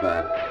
bad.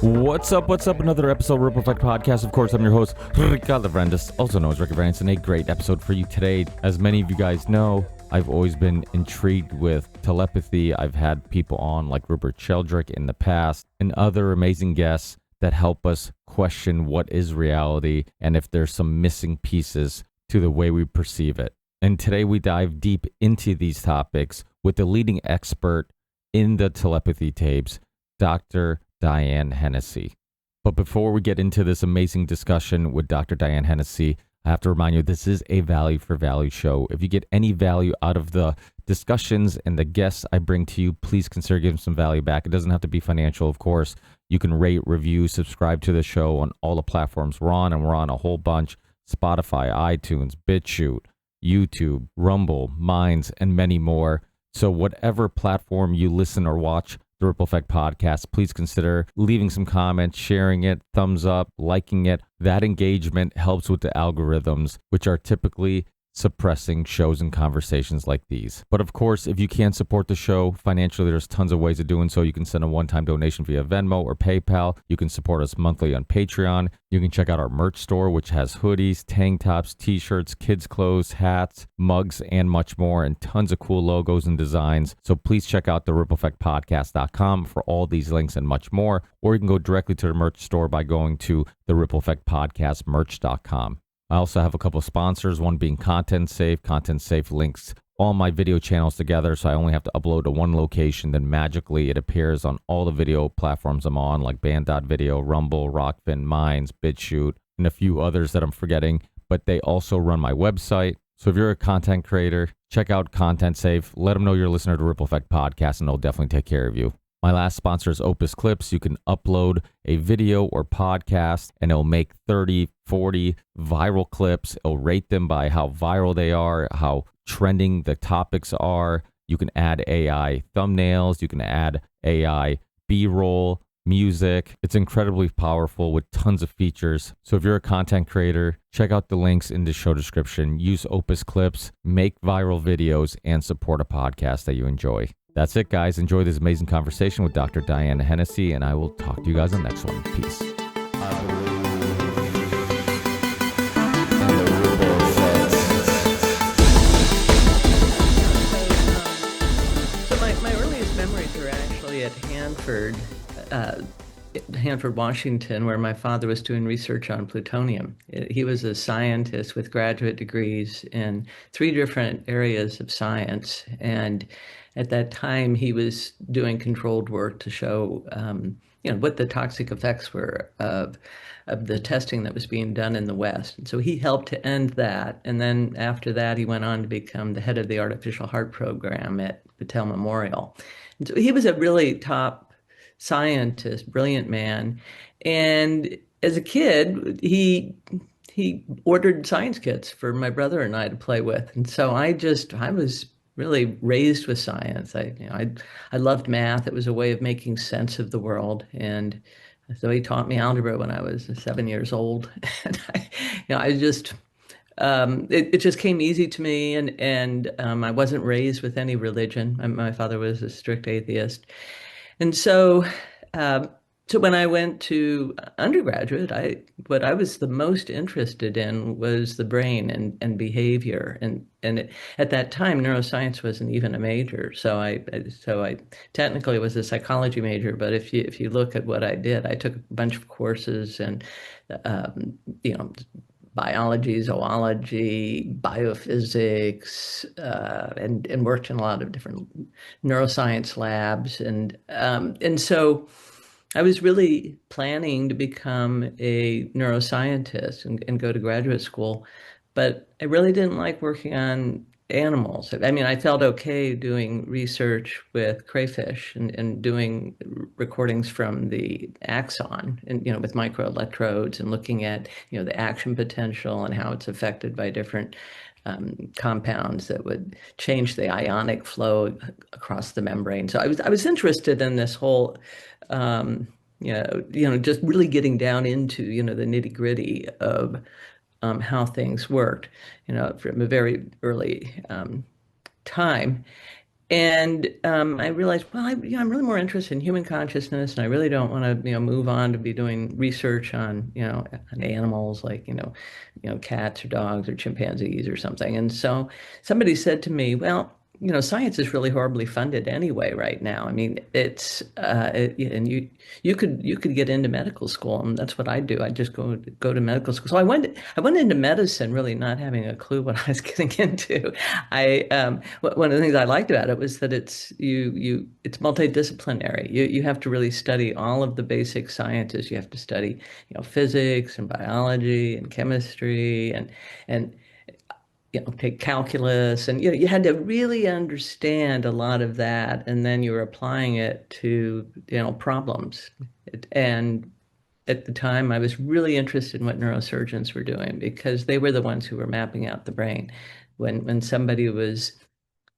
What's up? What's up? Another episode of Ripple Effect Podcast. Of course, I'm your host, Ricardo Vendis, also known as Ricky Vance, and a great episode for you today. As many of you guys know, I've always been intrigued with telepathy. I've had people on like Rupert Sheldrake in the past and other amazing guests that help us question what is reality and if there's some missing pieces to the way we perceive it. And today we dive deep into these topics with the leading expert in the telepathy tapes, Dr. Diane Hennessy. But before we get into this amazing discussion with Dr. Diane Hennessy, I have to remind you this is a value for value show. If you get any value out of the discussions and the guests I bring to you, please consider giving some value back. It doesn't have to be financial, of course. You can rate, review, subscribe to the show on all the platforms we're on, and we're on a whole bunch: Spotify, iTunes, BitChute, YouTube, Rumble, Minds, and many more. So whatever platform you listen or watch the Ripple Effect Podcast, please consider leaving some comments, sharing it, thumbs up, liking it. That engagement helps with the algorithms, which are typically suppressing shows and conversations like these. But of course, if you can't support the show financially, there's tons of ways of doing so. You can send a one-time donation via Venmo or PayPal. You can support us monthly on Patreon. You can check out our merch store, which has hoodies, tank tops, t-shirts, kids' clothes, hats, mugs, and much more, and tons of cool logos and designs. So please check out the rippleeffectpodcast.com for all these links and much more. Or you can go directly to the merch store by going to the rippleeffectpodcastmerch.com. I also have a couple of sponsors, one being Content Safe. Content Safe links all my video channels together, so I only have to upload to one location, then magically it appears on all the video platforms I'm on, like Band.video, Rumble, Rockfin, Minds, BitChute, and a few others that I'm forgetting, but they also run my website. So if you're a content creator, check out Content Safe. Let them know you're a listener to Ripple Effect Podcast, and they'll definitely take care of you. My last sponsor is Opus Clips. You can upload a video or podcast and it'll make 30, 40 viral clips. It'll rate them by how viral they are, how trending the topics are. You can add AI thumbnails. You can add AI B-roll, music. It's incredibly powerful with tons of features. So if you're a content creator, check out the links in the show description. Use Opus Clips, make viral videos, and support a podcast that you enjoy. That's it, guys. Enjoy this amazing conversation with Dr. Diane Hennessy, and I will talk to you guys on the next one. Peace. So my earliest memories are actually at Hanford, Washington, where my father was doing research on plutonium. He was a scientist with graduate degrees in 3 different areas of science, and at that time, he was doing controlled work to show, what the toxic effects were of the testing that was being done in the West. And so he helped to end that. And then after that, he went on to become the head of the artificial heart program at Battelle Memorial. And so he was a really top scientist, brilliant man. And as a kid, he ordered science kits for my brother and I to play with. And so I was really raised with science. I loved math. It was a way of making sense of the world. And so he taught me algebra when I was 7 years old. And it just came easy to me. And I wasn't raised with any religion. My father was a strict atheist. And so when I went to undergraduate, what I was the most interested in was the brain and behavior. And at that time, neuroscience wasn't even a major. So I technically was a psychology major. But if you look at what I did, I took a bunch of courses and biology, zoology, biophysics, and worked in a lot of different neuroscience labs. And so I was really planning to become a neuroscientist and go to graduate school, but I really didn't like working on animals. I mean, I felt okay doing research with crayfish and doing recordings from the axon and, with microelectrodes and looking at, the action potential and how it's affected by different compounds that would change the ionic flow across the membrane. So I was interested in this whole just really getting down into, the nitty-gritty of how things worked, from a very early time. And I realized, well, I'm really more interested in human consciousness, and I really don't want to, move on to be doing research on, on animals like, cats or dogs or chimpanzees or something. And so somebody said to me, well, science is really horribly funded anyway right now. I mean, and you could get into medical school, and that's what I do. I just go to medical school. So I went into medicine really not having a clue what I was getting into. One of the things I liked about it was that it's multidisciplinary. You have to really study all of the basic sciences. You have to study, physics and biology and chemistry and take calculus, and you had to really understand a lot of that, and then you were applying it to problems. And at the time, I was really interested in what neurosurgeons were doing because they were the ones who were mapping out the brain. When somebody was,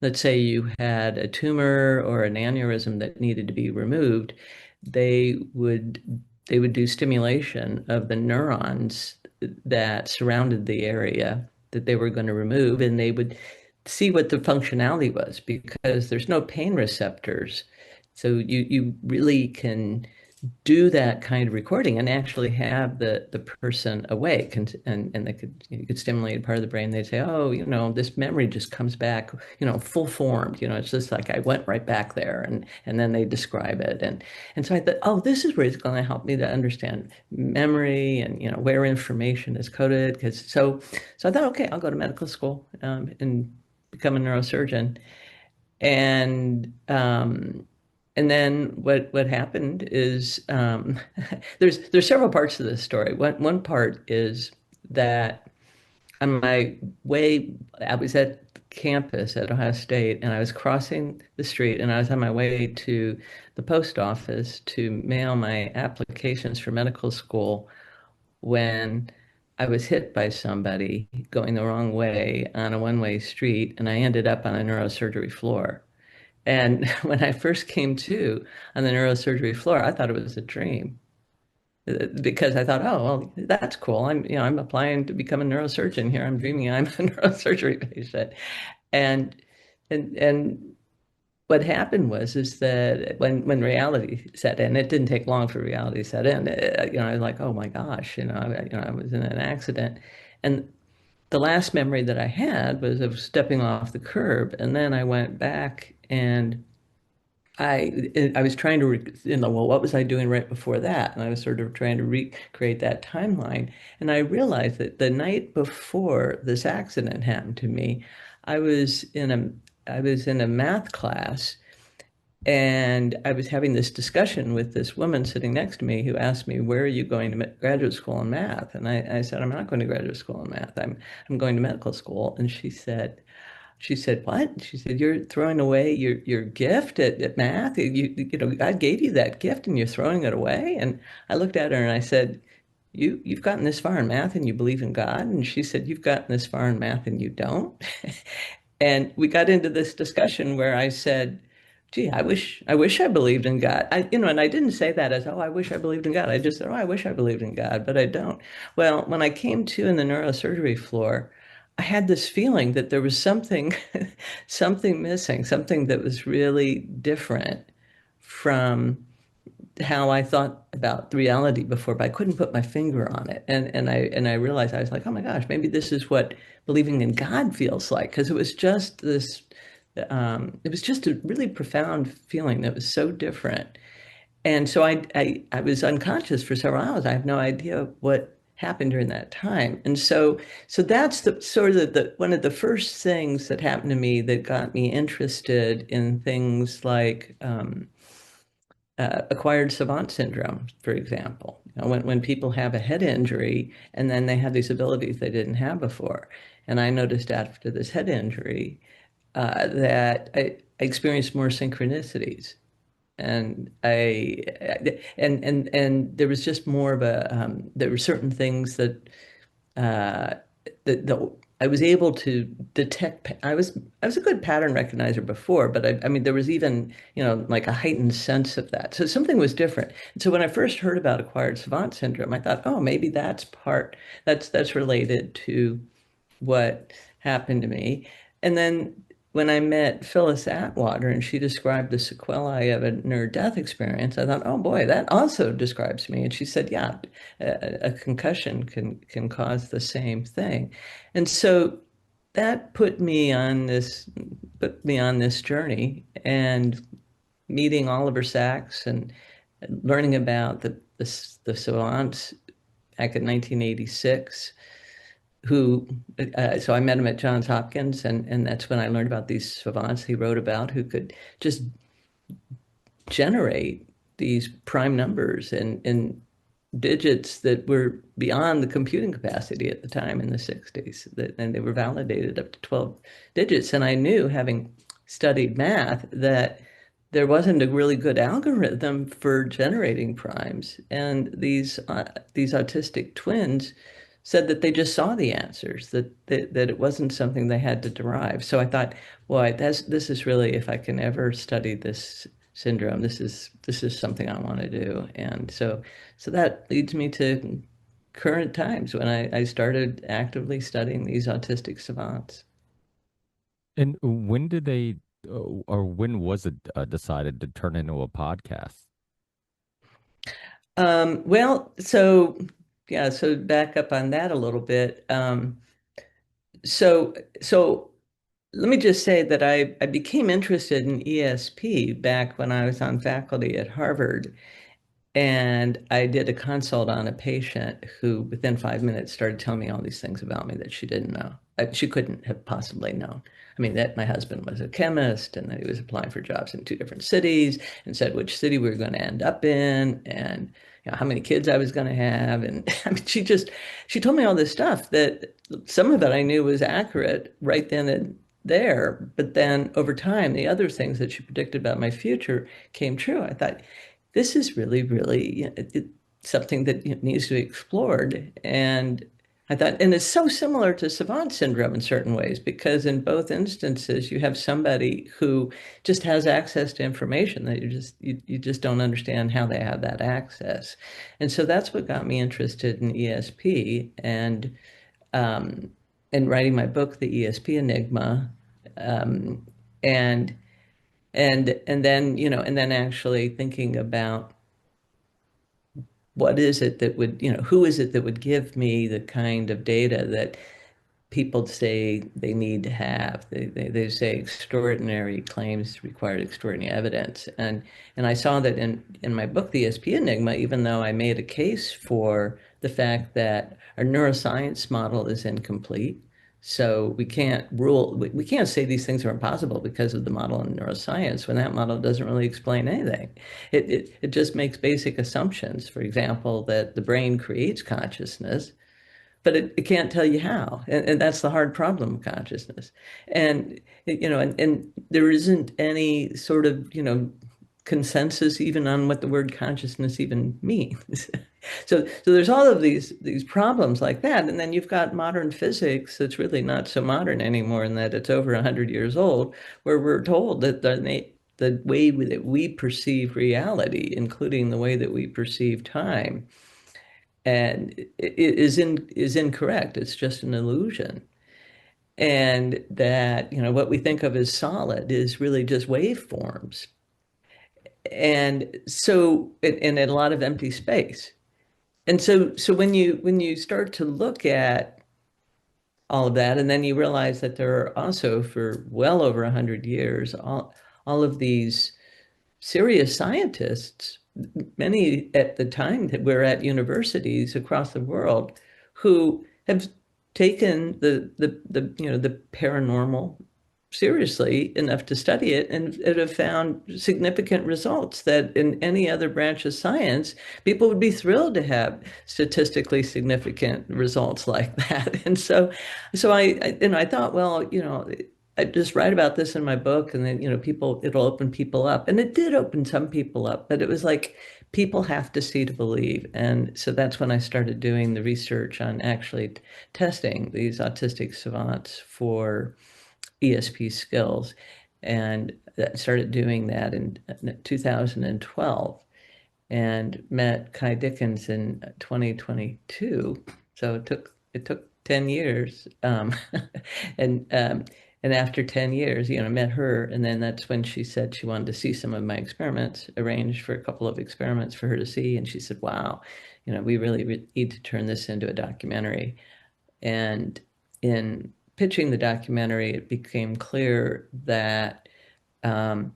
let's say you had a tumor or an aneurysm that needed to be removed, they would they would do stimulation of the neurons that surrounded the area that they were going to remove, and they would see what the functionality was because there's no pain receptors. So you really can do that kind of recording and actually have the person awake, and they could you could stimulate part of the brain. They'd say, oh, this memory just comes back, full formed. It's just like I went right back there, and then they describe it, and so I thought, oh, this is where it's going to help me to understand memory and where information is coded. Because so I thought, okay, I'll go to medical school and become a neurosurgeon. And then what happened is there's several parts to this story. One part is that on my way, I was at campus at Ohio State, and I was crossing the street, and I was on my way to the post office to mail my applications for medical school when I was hit by somebody going the wrong way on a one-way street, and I ended up on a neurosurgery floor. And when I first came to on the neurosurgery floor, I thought it was a dream because I thought, oh, well, that's cool. I'm applying to become a neurosurgeon here. I'm dreaming I'm a neurosurgery patient. And and what happened was is that when reality set in, it didn't take long for reality to set in. I was like, oh my gosh, I was in an accident, and the last memory that I had was of stepping off the curb, and then I went back and I was trying to, well, what was I doing right before that? And I was sort of trying to recreate that timeline. And I realized that the night before this accident happened to me, I was in a math class, and I was having this discussion with this woman sitting next to me who asked me, where are you going to graduate school in math? And I said, I'm not going to graduate school in math. I'm going to medical school. And she said, what? She said, you're throwing away your gift at math. God gave you that gift and you're throwing it away. And I looked at her and I said, you've gotten this far in math and you believe in God? And she said, you've gotten this far in math and you don't. And we got into this discussion where I said, gee, I wish I believed in God. And I didn't say that as, oh, I wish I believed in God. I just said, oh, I wish I believed in God, but I don't. Well, when I came to in the neurosurgery floor, I had this feeling that there was something, something missing, something that was really different from how I thought about reality before, but I couldn't put my finger on it. And I realized, I was like, oh my gosh, maybe this is what believing in God feels like, because it was just a really profound feeling that was so different. And so I was unconscious for several hours. I have no idea what happened during that time. And so that's the sort of the one of the first things that happened to me that got me interested in things like acquired savant syndrome, for example. You know, when people have a head injury and then they have these abilities they didn't have before. And I noticed after this head injury that I experienced more synchronicities. And and there was just more of a there were certain things that uh, I was able to detect. I was a good pattern recognizer before, but I mean there was even like a heightened sense of that. So something was different. And so when I first heard about acquired savant syndrome, I thought, oh, maybe that's related to what happened to me. And then when I met Phyllis Atwater and she described the sequelae of a near-death experience, I thought, oh boy, that also describes me. And she said, yeah, a concussion can cause the same thing. And so that put me on this journey and meeting Oliver Sacks and learning about the savants back in 1986 who so I met him at Johns Hopkins, and that's when I learned about these savants he wrote about who could just generate these prime numbers and digits that were beyond the computing capacity at the time in the 60s, and they were validated up to 12 digits. And I knew, having studied math, that there wasn't a really good algorithm for generating primes. And these autistic twins said that they just saw the answers, that it wasn't something they had to derive. So I thought, boy, this is really, if I can ever study this syndrome, this is something I want to do. And so that leads me to current times when I started actively studying these autistic savants. And when did they, or when was it decided to turn into a podcast? Well, so yeah, so back up on that a little bit. So let me just say that I became interested in ESP back when I was on faculty at Harvard. And I did a consult on a patient who, within 5 minutes, started telling me all these things about me that she didn't know. She couldn't have possibly known. I mean, that my husband was a chemist and that he was applying for jobs in two different cities and said which city we were going to end up in and how many kids I was going to have. And I mean, she told me all this stuff that some of it I knew was accurate right then and there. But then over time, the other things that she predicted about my future came true. I thought, this is really, really something that needs to be explored. And I thought, and it's so similar to savant syndrome in certain ways, because in both instances, you have somebody who just has access to information that you just don't understand how they have that access. And so that's what got me interested in ESP um, and writing my book, The ESP Enigma. Um, and and then and then actually thinking about what is it that would who is it that would give me the kind of data that people say they need to have. They say extraordinary claims require extraordinary evidence. And I saw that in my book, The ESP Enigma, even though I made a case for the fact that our neuroscience model is incomplete. So we can't say these things are impossible because of the model in neuroscience when that model doesn't really explain anything. It just makes basic assumptions. For example, that the brain creates consciousness, but it can't tell you how. And that's the hard problem of consciousness. And, and there isn't any sort of, consensus even on what the word consciousness even means. So there's all of these problems like that. And then you've got modern physics that's really not so modern anymore in that it's over 100 years old, where we're told that the way that we perceive reality, including the way that we perceive time, and it is incorrect. It's just an illusion. And that, what we think of as solid is really just waveforms. And so, and a lot of empty space. And so when you start to look at all of that, and then you realize that there are also, for well over 100 years, all of these serious scientists, many at the time that were at universities across the world, who have taken the paranormal seriously enough to study it, and it have found significant results that in any other branch of science, people would be thrilled to have statistically significant results like that. And I thought, well, I just write about this in my book, and then, it'll open people up. And it did open some people up, but it was like people have to see to believe. And so that's when I started doing the research on actually testing these autistic savants for ESP skills, and started doing that in 2012, and met Ky Dickens in 2022. So it took 10 years, and um, and after 10 years, met her, and then that's when she said she wanted to see some of my experiments. Arranged for a couple of experiments for her to see, and she said, "Wow, we really need to turn this into a documentary." And in pitching the documentary, it became clear that um,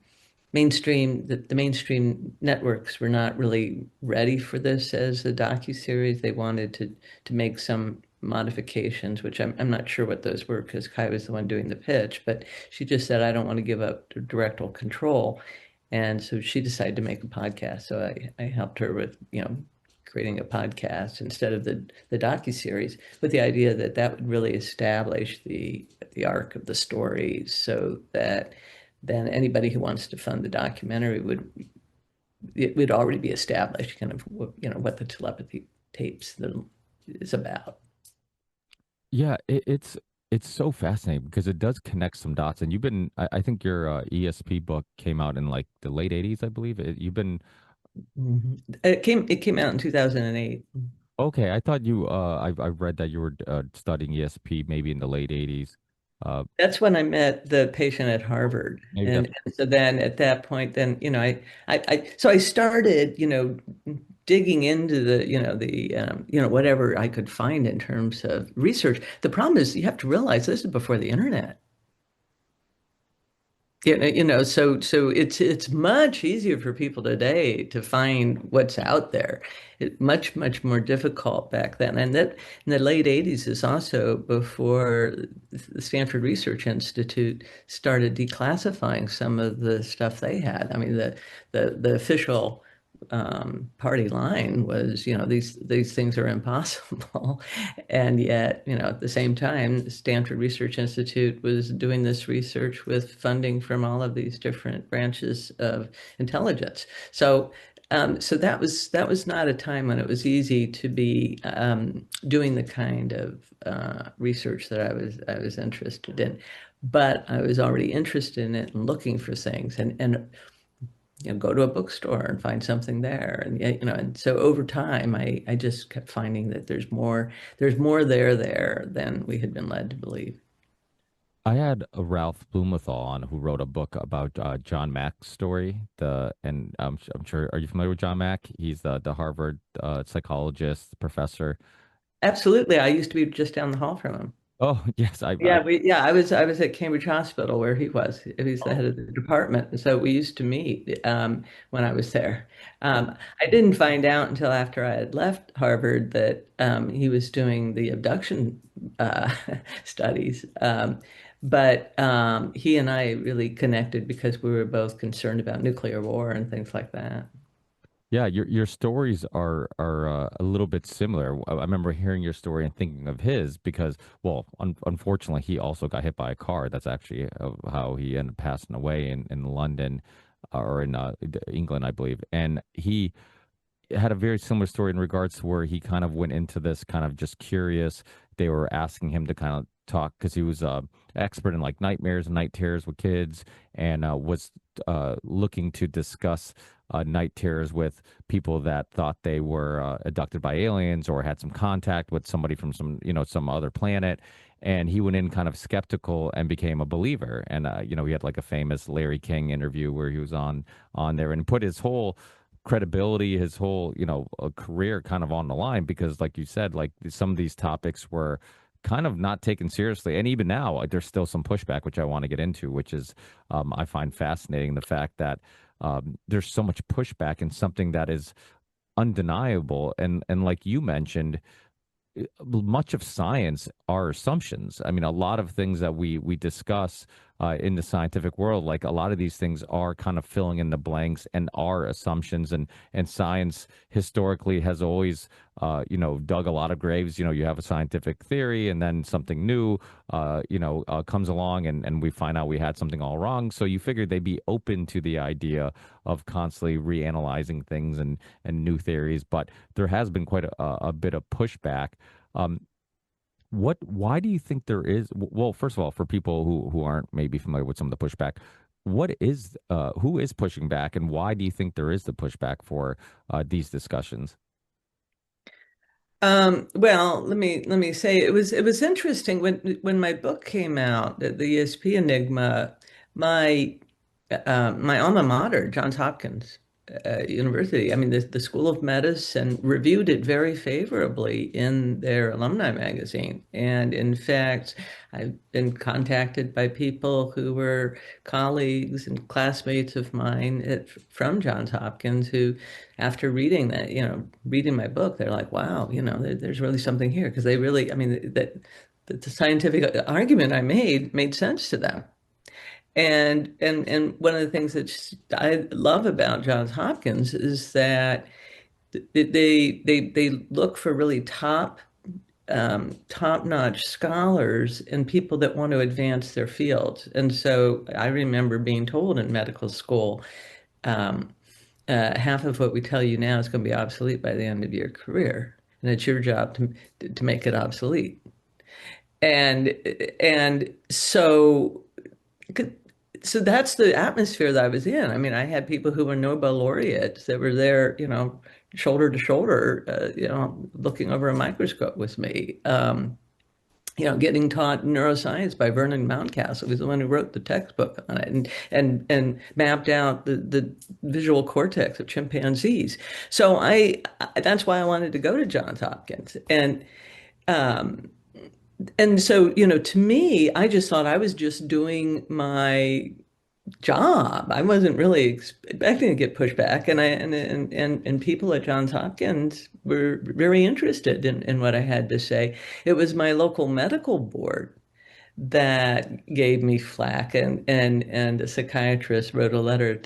the mainstream networks were not really ready for this as a docuseries. They wanted to make some modifications, which I'm not sure what those were, because Ky was the one doing the pitch, but she just said, "I don't want to give up directorial control." And so she decided to make a podcast. So I helped her with, creating a podcast instead of the docuseries, with the idea that that would really establish the arc of the stories, so that then anybody who wants to fund the documentary would already be established, kind of, what the telepathy tapes is about. Yeah, it's so fascinating because it does connect some dots. And I think your ESP book came out in like the late 80s, I believe. You've been Mhm. It came out in 2008. okay. I thought I read that you were studying ESP maybe in the late 80s. That's when I met the patient at Harvard. Maybe that's And so then at that point, then, so I started, digging into whatever I could find in terms of research. The problem is, you have to realize this is before the internet. So it's much easier for people today to find what's out there. Much more difficult back then. And that in the late 80s is also before the Stanford Research Institute started declassifying some of the stuff they had. I mean, the official party line was, these things are impossible. And yet, at the same time, the Stanford Research Institute was doing this research with funding from all of these different branches of intelligence. So that was not a time when it was easy to be doing the kind of research that I was interested in. But I was already interested in it and looking for things, and go to a bookstore and find something there. And and so over time, I just kept finding that there's more there than we had been led to believe. I had a Ralph Blumenthal on who wrote a book about John Mack's story. And I'm sure, are you familiar with John Mack? He's the Harvard psychologist professor. Absolutely. I used to be just down the hall from him. Oh yes, I Yeah, I was at Cambridge Hospital where he was. He's the head oh of the department. And so we used to meet when I was there. I didn't find out until after I had left Harvard that he was doing the abduction uh, studies. But he and I really connected because we were both concerned about nuclear war and things like that. yeah, your stories are a little bit similar. I remember hearing your story and thinking of his because, well, unfortunately, he also got hit by a car. That's actually how he ended up passing away in London or in England, I believe. And he had a very similar story in regards to where he kind of went into this kind of just curious. They were asking him to kind of talk because he was expert in like nightmares and night terrors with kids, and was looking to discuss night terrors with people that thought they were abducted by aliens or had some contact with somebody from some other planet. And he went in kind of skeptical and became a believer. And he had like a famous Larry King interview where he was on there and put his whole credibility, his whole, career kind of on the line because, like you said, like some of these topics were kind of not taken seriously. And even now, like, there's still some pushback, which I want to get into, which is I find fascinating the fact that there's so much pushback in something that is undeniable. And like you mentioned, much of science are assumptions. I mean, a lot of things that we discuss in the scientific world. Like a lot of these things are kind of filling in the blanks and are assumptions, and science historically has always dug a lot of graves. You have a scientific theory, and then something new, comes along, and we find out we had something all wrong. So you figured they'd be open to the idea of constantly reanalyzing things and new theories. But there has been quite a bit of pushback. Um, why do you think there is? Well, first of all, for people who aren't maybe familiar with some of the pushback, who is pushing back, and why do you think there is the pushback for these discussions? Well, let me say it was interesting when my book came out, the ESP Enigma, my my alma mater, Johns Hopkins University. I mean, the School of Medicine reviewed it very favorably in their alumni magazine. And in fact, I've been contacted by people who were colleagues and classmates of mine from Johns Hopkins who, after reading that, reading my book, they're like, wow, there's really something here. Because they really, I mean, that the scientific argument I made sense to them. And one of the things that I love about Johns Hopkins is that they look for really top-notch scholars and people that want to advance their fields. And so I remember being told in medical school, um, half of what we tell you now is going to be obsolete by the end of your career, and it's your job to make it obsolete. And and so so that's the atmosphere that I was in. I mean, I had people who were Nobel laureates that were there, shoulder to shoulder, looking over a microscope with me. Getting taught neuroscience by Vernon Mountcastle, who's the one who wrote the textbook on it and mapped out the visual cortex of chimpanzees. So that's why I wanted to go to Johns Hopkins. Um, and so, to me, I just thought I was just doing my job. I wasn't really expecting to get pushback, and people at Johns Hopkins were very interested in what I had to say. It was my local medical board that gave me flack, and a psychiatrist wrote a letter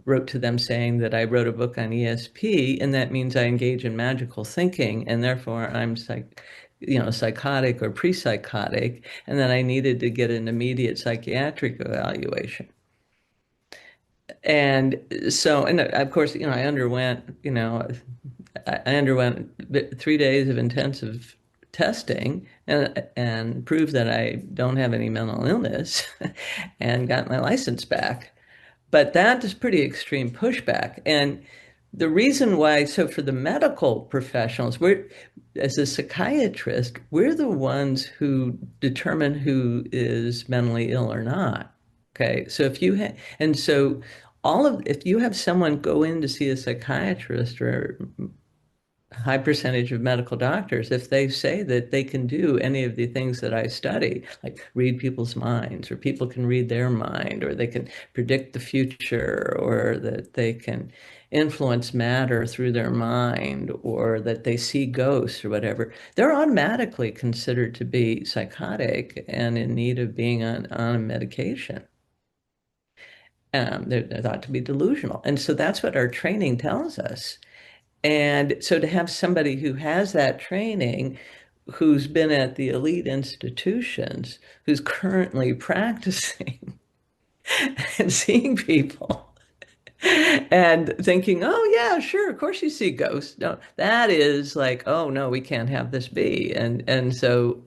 wrote to them saying that I wrote a book on ESP, and that means I engage in magical thinking, and therefore I'm psychotic or pre-psychotic, and that I needed to get an immediate psychiatric evaluation. And so, and of course, I underwent 3 days of intensive testing and proved that I don't have any mental illness and got my license back. But that is pretty extreme pushback. And the reason why, so for the medical professionals, as a psychiatrist, we're the ones who determine who is mentally ill or not. Okay. So and so if you have someone go in to see a psychiatrist or high percentage of medical doctors, if they say that they can do any of the things that I study, like read people's minds, or people can read their mind, or they can predict the future, or that they can influence matter through their mind, or that they see ghosts or whatever, they're automatically considered to be psychotic and in need of being on a medication. They're thought to be delusional. And so that's what our training tells us. And so to have somebody who has that training, who's been at the elite institutions, who's currently practicing and seeing people and thinking, oh, yeah, sure, of course you see ghosts. No, that is like, oh, no, we can't have this be. And so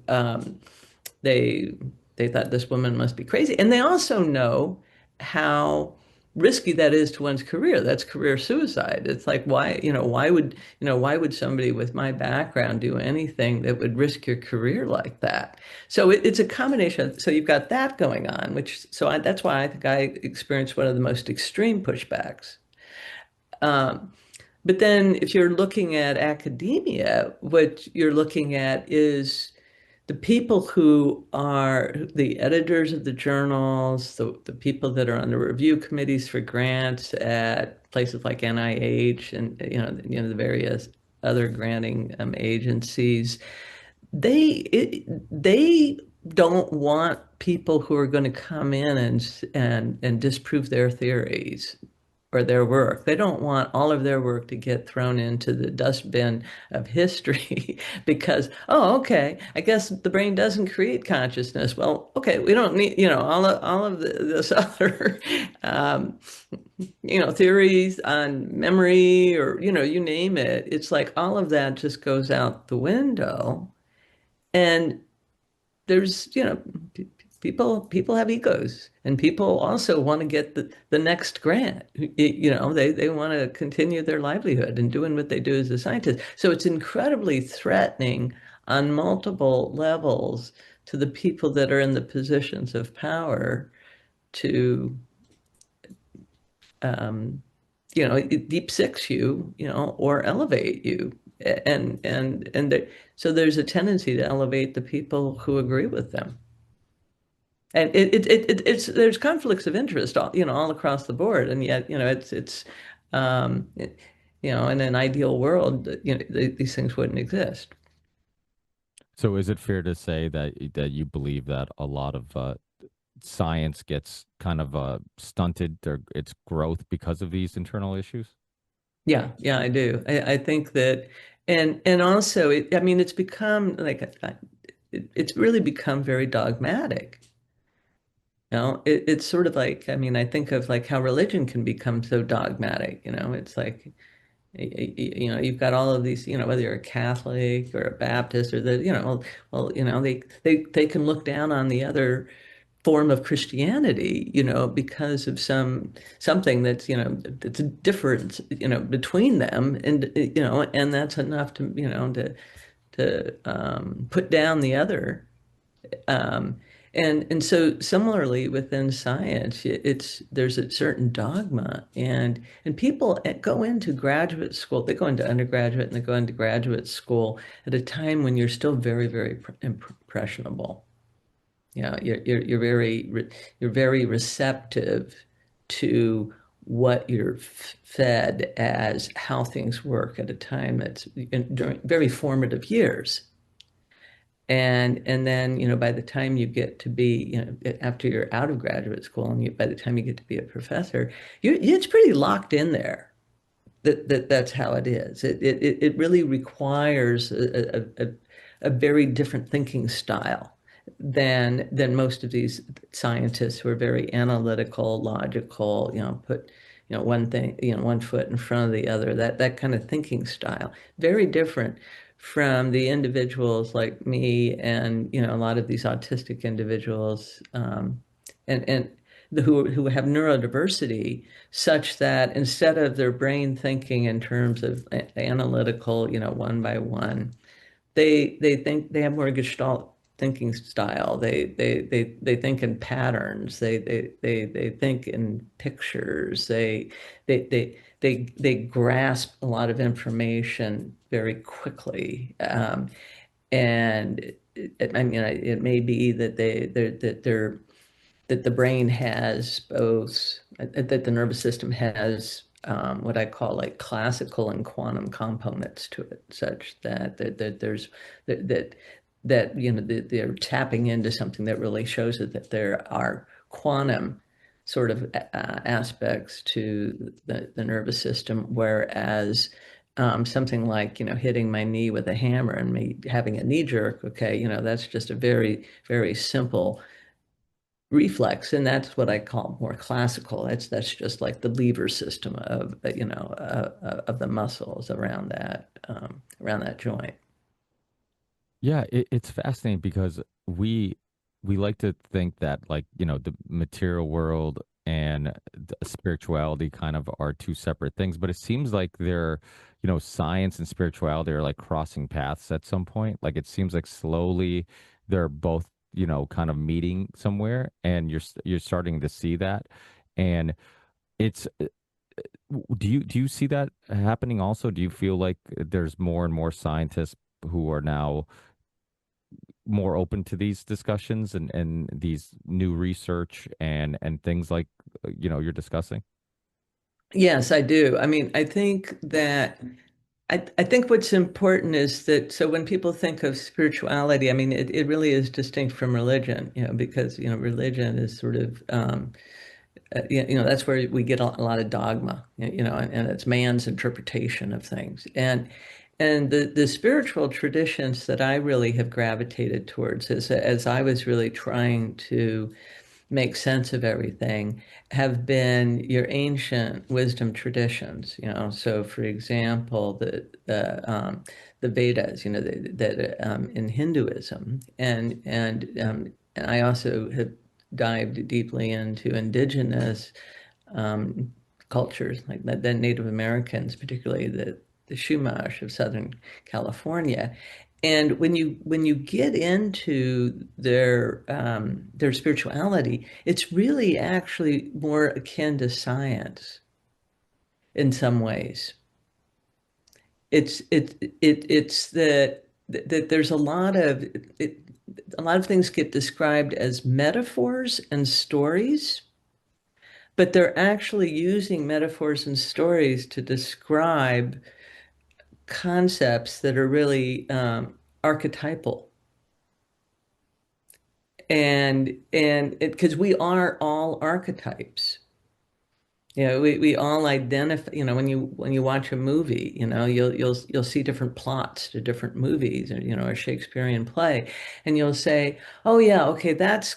they they thought this woman must be crazy. And they also know how risky that is to one's career. That's career suicide. It's like, why would somebody with my background do anything that would risk your career like that? So it's a combination. So you've got that going on, that's why I think I experienced one of the most extreme pushbacks. Um, but then if you're looking at academia, what you're looking at is the people who are the editors of the journals, the people that are on the review committees for grants at places like NIH and the various other granting agencies, they don't want people who are going to come in and disprove their theories or their work. They don't want all of their work to get thrown into the dustbin of history because, oh, okay, I guess the brain doesn't create consciousness. Well, okay, we don't need, this other, um, theories on memory or, you name it. It's like all of that just goes out the window. And there's, people have egos, and people also want to get the next grant. They want to continue their livelihood and doing what they do as a scientist. So it's incredibly threatening on multiple levels to the people that are in the positions of power to, um, deep six you, or elevate you. So there's a tendency to elevate the people who agree with them. And it's there's conflicts of interest all across the board, and yet it's um, it, in an ideal world, these things wouldn't exist. So is it fair to say that you believe that a lot of science gets kind of stunted its growth because of these internal issues? Yeah, yeah, I do. I think that, and also, I mean, it's become like it's really become very dogmatic. It's sort of like, I mean, I think of like how religion can become so dogmatic. It's like you've got all of these, whether you're a Catholic or a Baptist or well, they can look down on the other form of Christianity, because of something that's a difference, between them, and that's enough to put down the other. Um, and so similarly within science, there's a certain dogma, and people go into graduate school, they go into undergraduate and they go into graduate school at a time when you're still very, very impressionable. You're you're very receptive to what you're fed as how things work at a time that's during very formative years. And then, by the time you get to be, after you're out of graduate school and by the time you get to be a professor, it's pretty locked in there that's how it is. It really requires a very different thinking style than most of these scientists who are very analytical, logical, put one thing, one foot in front of the other, that kind of thinking style. Very different from the individuals like me and a lot of these autistic individuals, and who have neurodiversity, such that instead of their brain thinking in terms of analytical, one by one, they think they have more Gestalt thinking style. They think in patterns. They think in pictures. They grasp a lot of information very quickly. And I mean, it may be that they're that the brain has both, that the nervous system has, what I call like classical and quantum components to it, such that there's that they're tapping into something that really shows that there are quantum sort of aspects to the nervous system, whereas something like hitting my knee with a hammer and me having a knee jerk, okay, that's just a very, very simple reflex, and that's what I call more classical. That's just like the lever system of of the muscles around that joint. Yeah, it's fascinating because we like to think that, like, the material world and the spirituality kind of are two separate things, but it seems like they're, science and spirituality are like crossing paths at some point. Like it seems like slowly they're both, kind of meeting somewhere, and you're starting to see that. And it's do you see that happening also? Do you feel like there's more and more scientists who are now more open to these discussions and these new research and things like you're discussing? Yes, I do. I mean, I think that. I think what's important is that so when people think of spirituality, I mean, it really is distinct from religion, because, religion is sort of, that's where we get a lot of dogma, and it's man's interpretation of things. And the spiritual traditions that I really have gravitated towards as I was really trying to make sense of everything have been your ancient wisdom traditions. So for example, the Vedas, that in Hinduism, and I also have dived deeply into indigenous um, cultures like the Native Americans, particularly the Chumash of Southern California. And when you get into their spirituality, it's really actually more akin to science in some ways. It's that there's a lot of things get described as metaphors and stories, but they're actually using metaphors and stories to describe concepts that are really archetypal. And because we are all archetypes. We all identify, when you watch a movie, you'll see different plots to different movies, or a Shakespearean play, and you'll say, "Oh yeah, okay, that's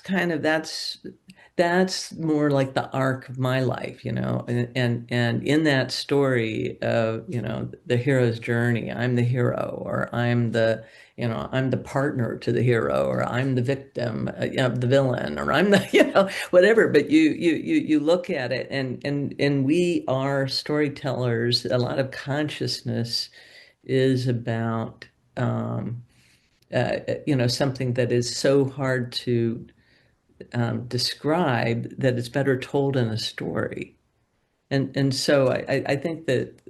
more like the arc of my life, and in that story of, the hero's journey, I'm the hero, or I'm the partner to the hero, or I'm the victim of the villain, or I'm the, whatever." But you look at it, and we are storytellers. A lot of consciousness is about something that is so hard to describe that it's better told in a story. And so I think that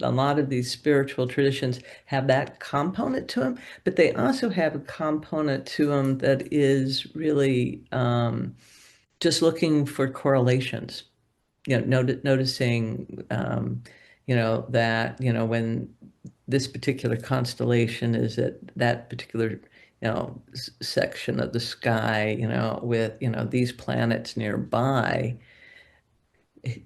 a lot of these spiritual traditions have that component to them, but they also have a component to them that is really just looking for correlations. Noticing, that, when this particular constellation is at that particular, section of the sky, with, these planets nearby,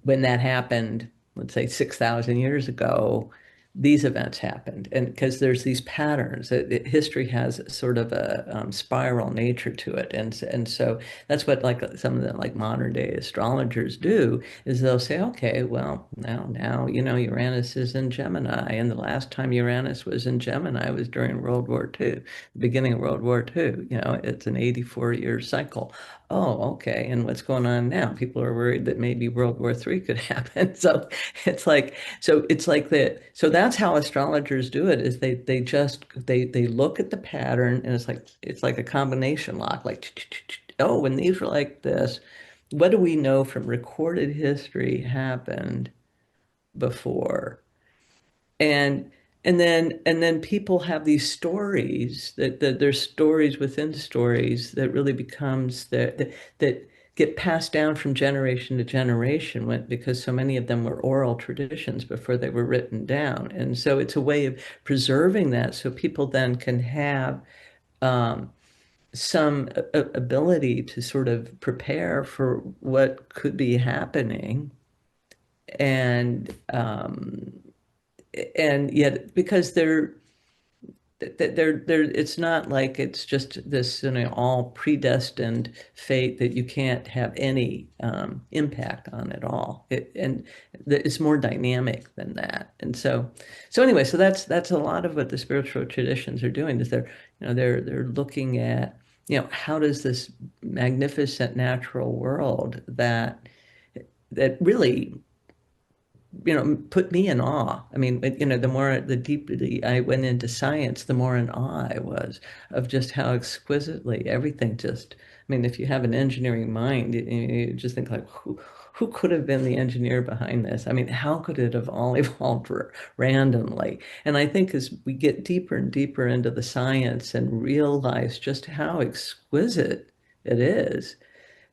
when that happened, let's say 6,000 years ago, these events happened. And because there's these patterns, history has sort of a spiral nature to it. And so that's what like some of the like modern day astrologers do is they'll say, okay, well, now, Uranus is in Gemini. And the last time Uranus was in Gemini was during World War II, the beginning of World War II. It's an 84-year cycle. Oh, okay. And what's going on now? People are worried that maybe World War III could happen. So it's like that. So that's how astrologers do it, is they look at the pattern, and it's like a combination lock, like, oh, when these were like this, what do we know from recorded history happened before? And and then people have these stories that there's stories within stories that really becomes that get passed down from generation to generation because so many of them were oral traditions before they were written down. And so it's a way of preserving that so people then can have um, some ability to sort of prepare for what could be happening. And um, and yet because they're it's not like it's just this, all predestined fate that you can't have any impact on at all. And it's more dynamic than that. And so anyway, so that's a lot of what the spiritual traditions are doing, is they're looking at, how does this magnificent natural world that really, put me in awe. I mean, the deeper I went into science, the more in awe I was of just how exquisitely everything just, I mean, if you have an engineering mind, you just think like, who could have been the engineer behind this? I mean, how could it have all evolved randomly? And I think as we get deeper and deeper into the science and realize just how exquisite it is,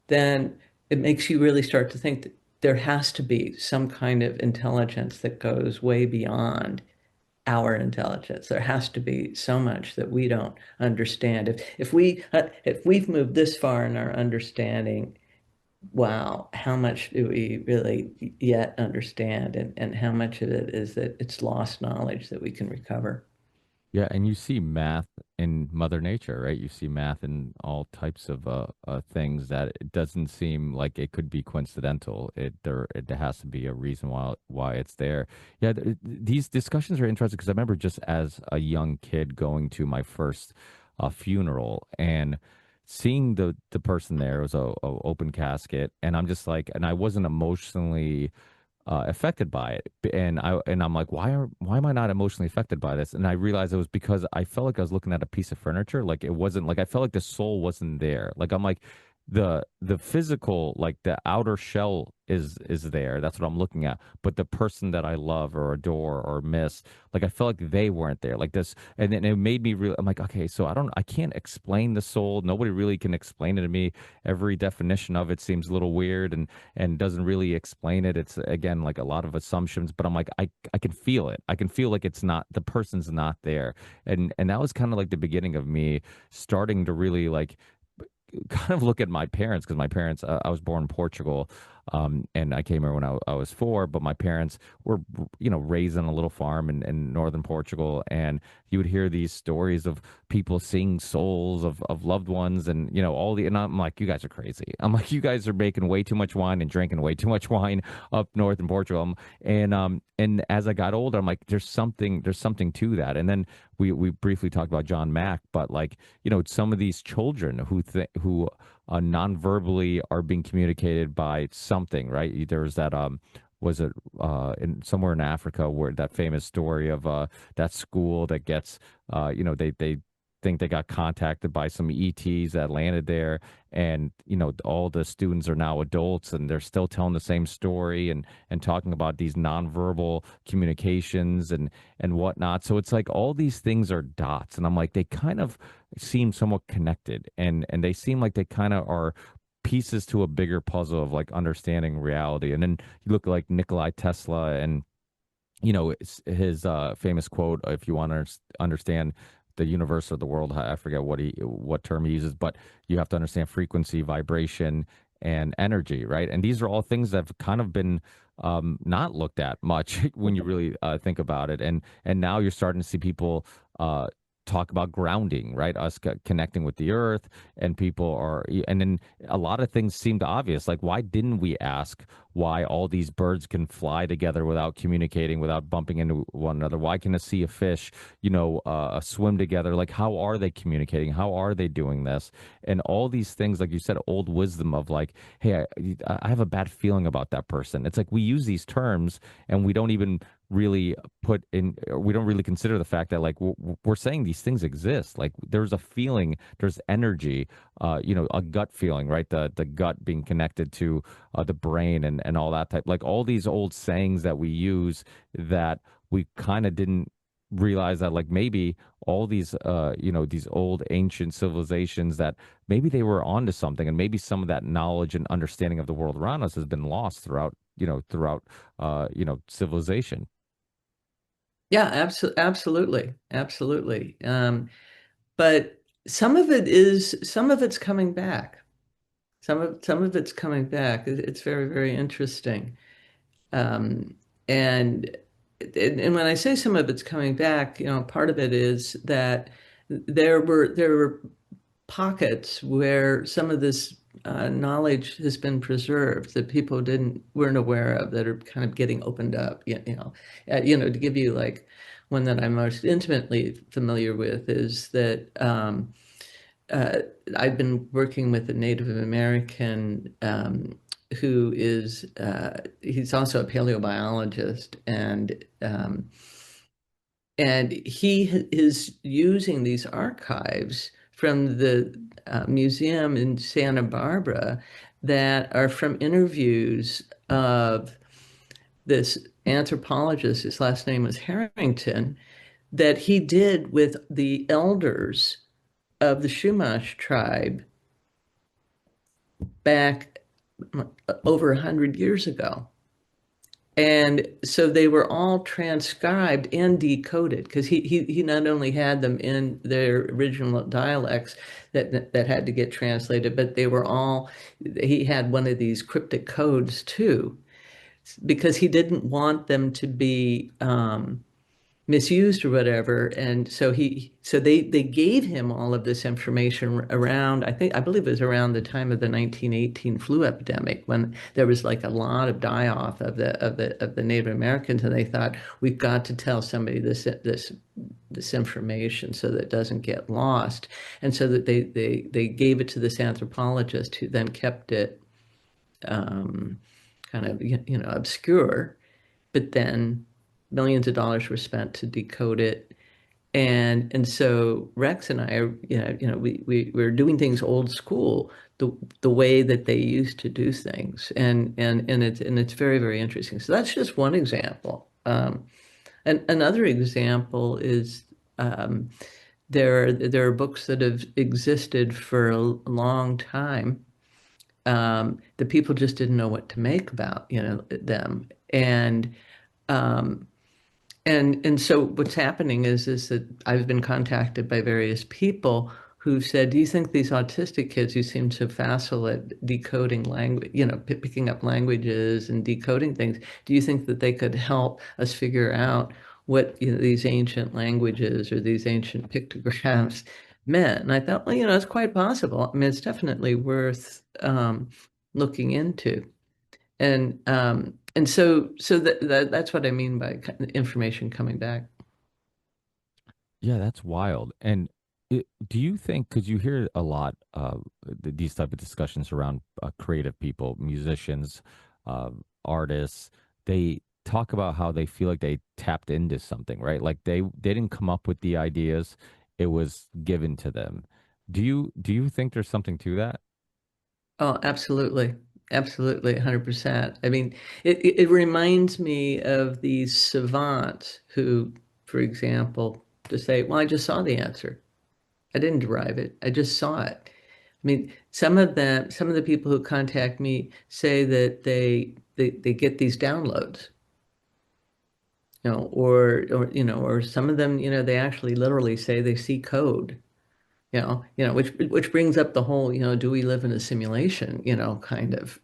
then it makes you really start to think that there has to be some kind of intelligence that goes way beyond. our intelligence. There has to be so much that we don't understand. If we've moved this far in our understanding, wow, how much do we really yet understand, and how much of it is that it's lost knowledge that we can recover? Yeah, and you see math in Mother Nature, right? You see math in all types of things that it doesn't seem like it could be coincidental. It has to be a reason why it's there. Yeah, these discussions are interesting because I remember just as a young kid going to my first funeral and seeing the person there. It was a open casket, and I'm just like, and I wasn't emotionally affected by it. And I'm like, why am I not emotionally affected by this? And I realized it was because I felt like I was looking at a piece of furniture. Like it wasn't like I felt like the soul wasn't there. Like I'm like the physical, like the outer shell is there. That's what I'm looking at. But the person that I love or adore or miss, like I felt like they weren't there. Like this, and then it made me real. I'm like, okay, so I can't explain the soul. Nobody really can explain it to me. Every definition of it seems a little weird and doesn't really explain it. It's again like a lot of assumptions, but I'm like I can feel it. I can feel like it's not the person's not there. And that was kind of like the beginning of me starting to really like kind of look at my parents because my parents I was born in Portugal and I came here when I was 4, but my parents were raised on a little farm in northern Portugal, and you would hear these stories of people seeing souls of loved ones, and all the, and I'm like, you guys are crazy. I'm like, you guys are making way too much wine and drinking way too much wine up north in Portugal. And as I got older, I'm like, there's something to that. And then we briefly talked about John Mack, but like, some of these children who non-verbally are being communicated by something, right? There's that was it in somewhere in Africa where that famous story of that school that gets they think they got contacted by some ETs that landed there, and all the students are now adults and they're still telling the same story and talking about these nonverbal communications and whatnot. So it's like all these things are dots, and I'm like, they kind of seem somewhat connected, and they seem like they kind of are pieces to a bigger puzzle of like understanding reality. And then you look at like Nikolai Tesla, and his famous quote, if you want to understand the universe or the world, I forget what term he uses, but you have to understand frequency, vibration, and energy, right? And these are all things that have kind of been not looked at much when you really think about it. And now you're starting to see people talk about grounding, right? Us connecting with the earth, and people are, and then a lot of things seemed obvious. Like, why didn't we ask why all these birds can fly together without communicating, without bumping into one another? Why can a sea of fish, swim together? Like, how are they communicating? How are they doing this? And all these things, like you said, old wisdom of like, hey, I have a bad feeling about that person. It's like we use these terms and we don't even really we don't really consider the fact that like we're saying these things exist. Like there's a feeling, there's energy, a gut feeling, right? The gut being connected to the brain and all that type, like all these old sayings that we use that we kind of didn't realize that like maybe all these these old ancient civilizations, that maybe they were onto something, and maybe some of that knowledge and understanding of the world around us has been lost throughout civilization. Yeah, absolutely, absolutely. But some of it's coming back. Some of it's coming back. It's very, very interesting. Um, and and when I say some of it's coming back, part of it is that there were pockets where some of this knowledge has been preserved that people didn't weren't aware of, that are kind of getting opened up. To give you like one that I'm most intimately familiar with is that uh, I've been working with a Native American who is he's also a paleobiologist, and he is using these archives from the museum in Santa Barbara that are from interviews of this anthropologist, his last name was Harrington, that he did with the elders of the Chumash tribe back over 100 years ago. And so they were all transcribed and decoded because he not only had them in their original dialects that had to get translated, but they were all, he had one of these cryptic codes too, because he didn't want them to be misused or whatever. And so they gave him all of this information around, I believe it was around the time of the 1918 flu epidemic, when there was like a lot of die-off of the Native Americans, and they thought, we've got to tell somebody this information so that it doesn't get lost. And so that they gave it to this anthropologist, who then kept it kind of obscure, but then millions of dollars were spent to decode it. And so Rex and I are, we're doing things old school, the way that they used to do things. And it's very, very interesting. So that's just one example. And another example is there are books that have existed for a long time, that people just didn't know what to make about, them. Um, and so what's happening is that I've been contacted by various people who said, "Do you think these autistic kids who seem so facile at decoding language, picking up languages and decoding things, do you think that they could help us figure out what, these ancient languages or these ancient pictographs meant?" And I thought, well, it's quite possible. I mean, it's definitely worth looking into. And so that's what I mean by information coming back. Yeah, that's wild. And do you think, because you hear a lot these type of discussions around creative people, musicians, uh, artists, they talk about how they feel like they tapped into something, right? Like they didn't come up with the ideas, it was given to them. Do you think there's something to that? Oh, absolutely. Absolutely, 100%. I mean, it reminds me of these savants who, for example, just say, well, I just saw the answer. I didn't derive it. I just saw it. I mean, some of the people who contact me say that they get these downloads, or some of them, they actually literally say they see code, which brings up the whole, do we live in a simulation, kind of,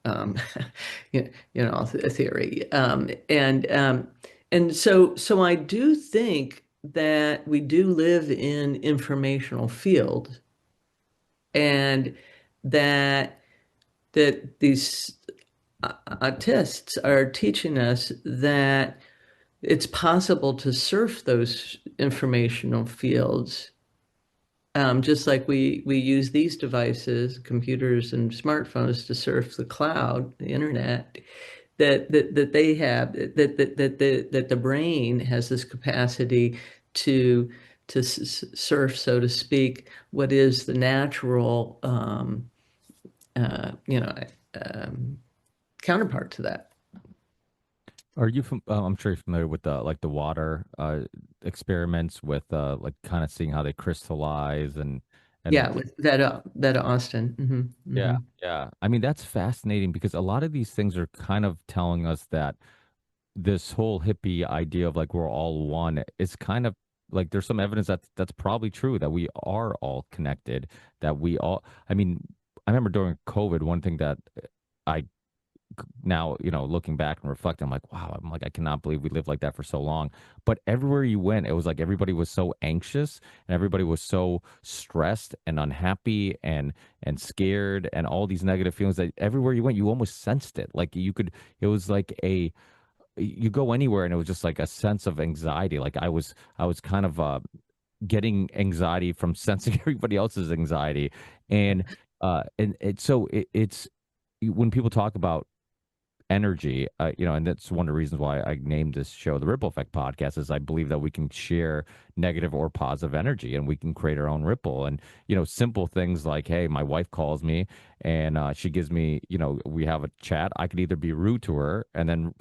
theory. And so I do think that we do live in informational fields, and that these autists are teaching us that it's possible to surf those informational fields, just like we use these devices, computers and smartphones, to surf the cloud, the internet, that they have, that the brain has this capacity to surf, so to speak, what is the natural, uh, you know, um, counterpart to that. Are you I'm sure you're familiar with the like the water experiments with like kind of seeing how they crystallize and Yeah, with that Austin. yeah, yeah. I mean, that's fascinating because a lot of these things are kind of telling us that this whole hippie idea of like we're all one is kind of like there's some evidence that that's probably true, that we are all connected, that we all, I mean, I remember during COVID, one thing that I now, looking back and reflecting, I'm like, wow, I'm like, I cannot believe we lived like that for so long. But everywhere you went, it was like everybody was so anxious and everybody was so stressed and unhappy and scared and all these negative feelings that everywhere you went, you almost sensed it. Like you could, it was like you go anywhere and it was just like a sense of anxiety. Like I was kind of getting anxiety from sensing everybody else's anxiety. And it's when people talk about energy, and that's one of the reasons why I named this show the Ripple Effect Podcast, is I believe that we can share negative or positive energy and we can create our own ripple. And, simple things like, hey, my wife calls me and she gives me, we have a chat. I could either be rude to her and then,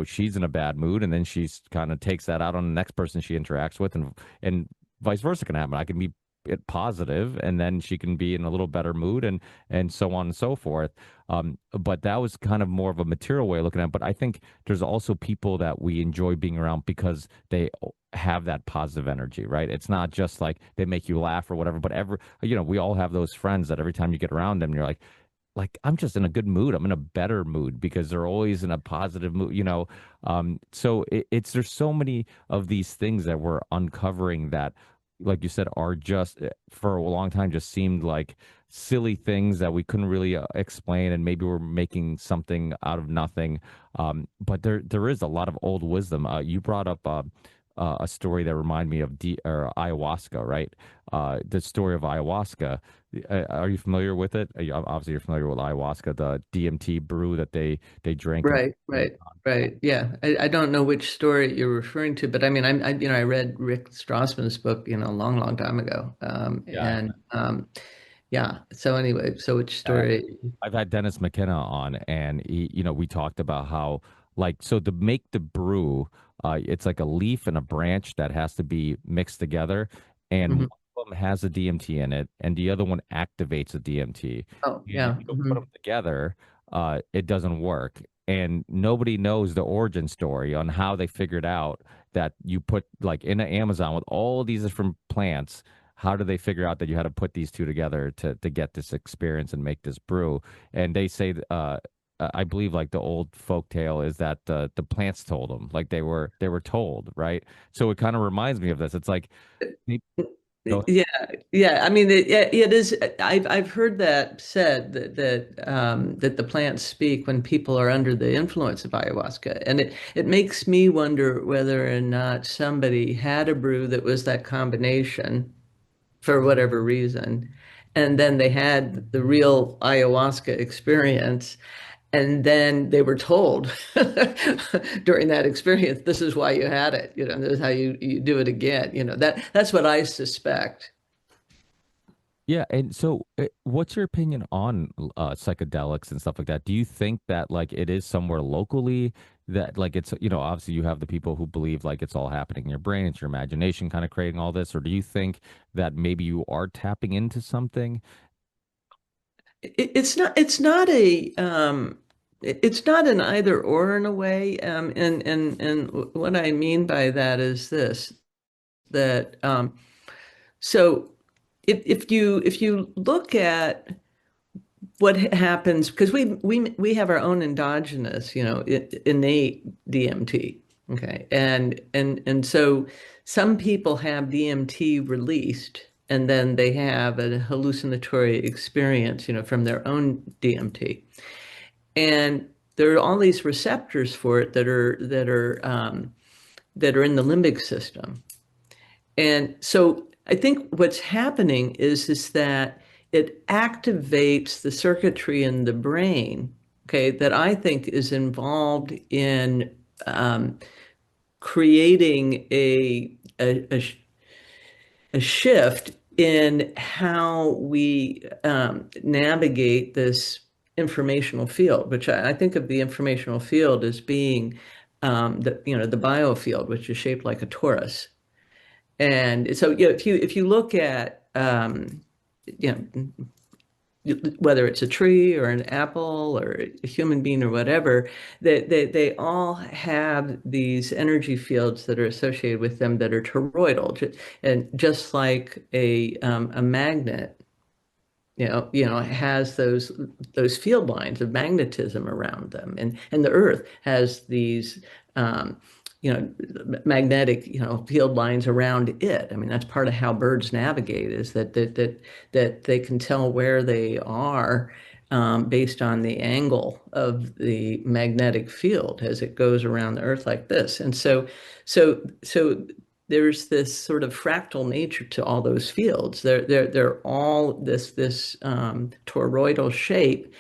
she's in a bad mood and then she's kind of takes that out on the next person she interacts with, and vice versa can happen. I can be it positive, and then she can be in a little better mood, and so on and so forth. But that was kind of more of a material way of looking at it. But I think there's also people that we enjoy being around because they have that positive energy, right? It's not just like they make you laugh or whatever, but we all have those friends that every time you get around them, you're like I'm just in a good mood. I'm in a better mood because they're always in a positive mood. So it's there's so many of these things that we're uncovering that, like you said, are just for a long time just seemed like silly things that we couldn't really explain, and maybe we're making something out of nothing. But there is a lot of old wisdom. You brought up a story that reminded me of ayahuasca, right? The story of ayahuasca. Are you familiar with it? Obviously, you're familiar with ayahuasca, the DMT brew that they drink. And Right, right, right. Yeah, I don't know which story you're referring to, but I mean, I read Rick Strassman's book, a long, long time ago, yeah, and yeah. So anyway, so which I, story? I've had Dennis McKenna on, and we talked about how, like, so to make the brew, it's like a leaf and a branch that has to be mixed together, and one Mhm. of them has a DMT in it, and the other one activates a DMT. Oh, And if yeah. you don't put them together, it doesn't work. And nobody knows the origin story on how they figured out that you put, like, in Amazon with all these different plants. How do they figure out that you had to put these two together to get this experience and make this brew? And they say, I believe, like, the old folk tale is that the plants told them, like they were told, right? So it kind of reminds me of this. It's like, go Yeah, yeah. I mean, it is. I've heard that said that the plants speak when people are under the influence of ayahuasca, and it makes me wonder whether or not somebody had a brew that was that combination for whatever reason, and then they had the real ayahuasca experience, and then they were told during that experience, this is why you had it. This is how you do it again. That's what I suspect. Yeah, and so what's your opinion on psychedelics and stuff like that? Do you think that, like, it is somewhere locally that, like, it's, obviously you have the people who believe like it's all happening in your brain, it's your imagination kind of creating all this, or do you think that maybe you are tapping into something? It's not an either or in a way. And what I mean by that is this, that so if you look at what happens, because we have our own endogenous, innate DMT. Okay. And so some people have DMT released, and then they have a hallucinatory experience, from their own DMT. And there are all these receptors for it that are in the limbic system. And so I think what's happening is that it activates the circuitry in the brain, okay, that I think is involved in um, creating a shift in how we navigate this informational field, which I think of the informational field as being the biofield, which is shaped like a torus. And so, if you look at, you know, whether it's a tree or an apple or a human being or whatever, they all have these energy fields that are associated with them that are toroidal, and just like a magnet, has those field lines of magnetism around them, and the Earth has these magnetic field lines around it. I mean, that's part of how birds navigate, is that they can tell where they are based on the angle of the magnetic field as it goes around the Earth like this. And so there's this sort of fractal nature to all those fields. They're all this toroidal shape,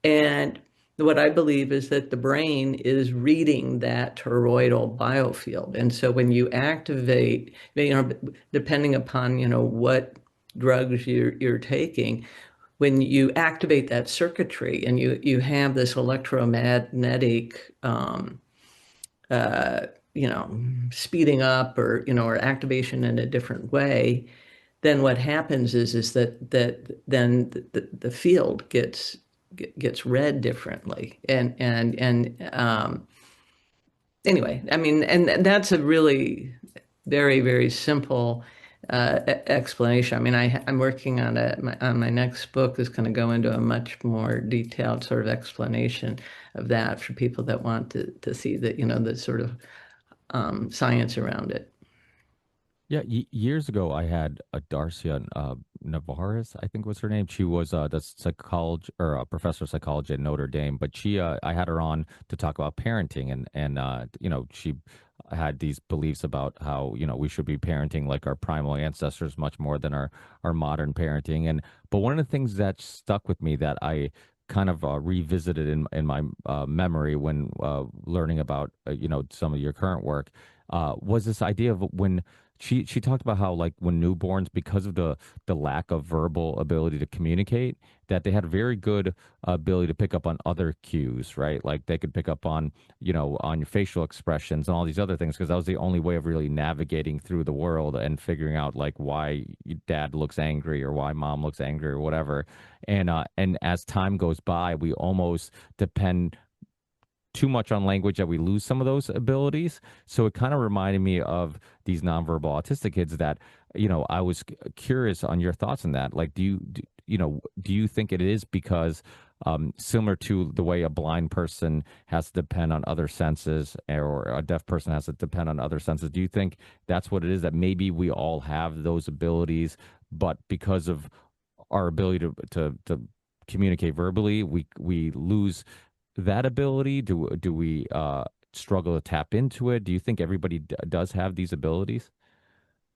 and what I believe is that the brain is reading that toroidal biofield. And so when you activate, depending upon what drugs you're taking, when you activate that circuitry and you have this electromagnetic uh, you know, speeding up or activation in a different way, then what happens is that then the field gets read differently. And anyway, I mean, and that's a really very, very simple explanation. I mean, I'm working on on my next book is going to go into a much more detailed sort of explanation of that for people that want to see that, the sort of science around it. Yeah, years ago, I had a Darcia Navarez, I think was her name. She was the psychology or a professor of psychology at Notre Dame, but I had her on to talk about parenting, and she had these beliefs about how we should be parenting like our primal ancestors much more than our modern parenting. And but one of the things that stuck with me that I kind of revisited in my memory when learning about some of your current work was this idea of when she talked about how like when newborns, because of the lack of verbal ability to communicate, that they had very good ability to pick up on other cues, right? Like they could pick up on on your facial expressions and all these other things, because that was the only way of really navigating through the world and figuring out like why dad looks angry or why mom looks angry or whatever. And as time goes by, we almost depend too much on language that we lose some of those abilities. So it kind of reminded me of these nonverbal autistic kids that, I was curious on your thoughts on that. Like, do you think it is because similar to the way a blind person has to depend on other senses or a deaf person has to depend on other senses? Do you think that's what it is, that maybe we all have those abilities, but because of our ability to communicate verbally, we lose that ability? Do we struggle to tap into it? Do you think everybody does have these abilities?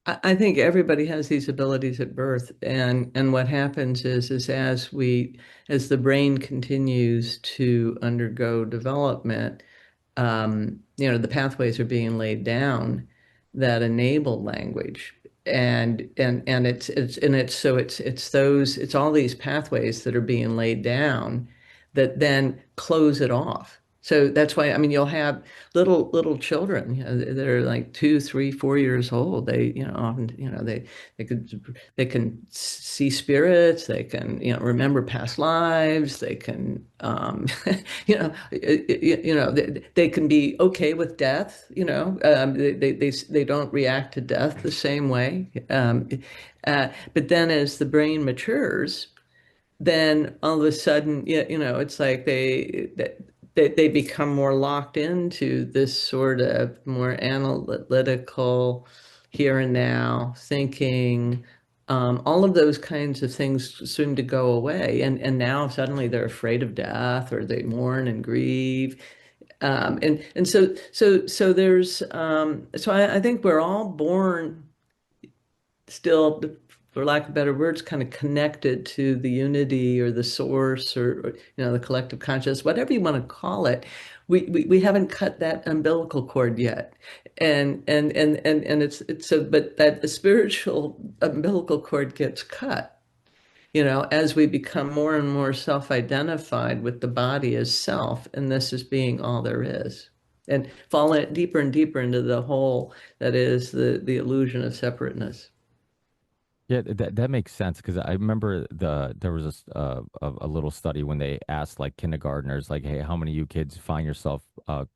I think everybody has these abilities at birth, and what happens is as the brain continues to undergo development, the pathways are being laid down that enable language. And it's all these pathways that are being laid down that then close it off. So that's why, I mean, you'll have little children, that are like 2, 3, 4 years old. They, often, they can see spirits. They can, remember past lives. They can, they can be okay with death. They don't react to death the same way. But then as the brain matures, then all of a sudden, it's like they become more locked into this sort of more analytical, here and now thinking. All of those kinds of things seem to go away, and now suddenly they're afraid of death, or they mourn and grieve. And so there's so I think we're all born still, for lack of better words, kind of connected to the unity or the source, or the collective consciousness, whatever you want to call it. We haven't cut that umbilical cord yet, and it's so, but that the spiritual umbilical cord gets cut, as we become more and more self-identified with the body as self, and this is being all there is, and fall deeper and deeper into the hole that is the illusion of separateness. Yeah, that makes sense, because I remember there was a little study when they asked like kindergartners, like, hey, how many of you kids find yourself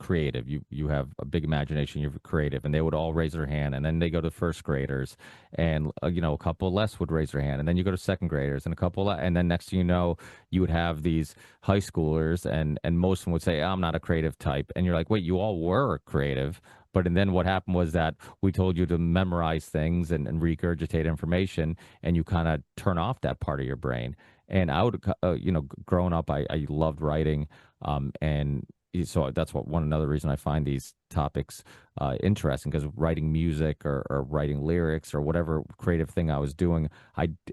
creative? You have a big imagination, you're creative, and they would all raise their hand. And then they go to first graders, and a couple less would raise their hand. And then you go to second graders, and a couple, and then next thing you know, you would have these high schoolers, and most of them would say, I'm not a creative type. And you're like, wait, you all were creative. But and then what happened was that we told you to memorize things and regurgitate information, and you kind of turn off that part of your brain. And I would, growing up, I loved writing, and so that's what another reason I find these topics interesting, because writing music or writing lyrics or whatever creative thing I was doing,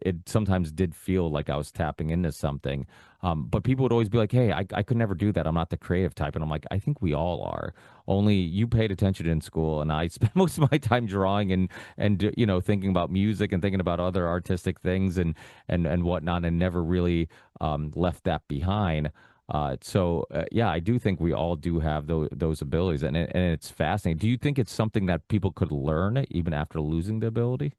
it sometimes did feel like I was tapping into something. But people would always be like, "Hey, I could never do that. I'm not the creative type." And I'm like, I think we all are. Only you paid attention in school, and I spent most of my time drawing and thinking about music and thinking about other artistic things and whatnot, and never really left that behind. Yeah, I do think we all do have those abilities, and it's fascinating. Do you think it's something that people could learn even after losing the ability?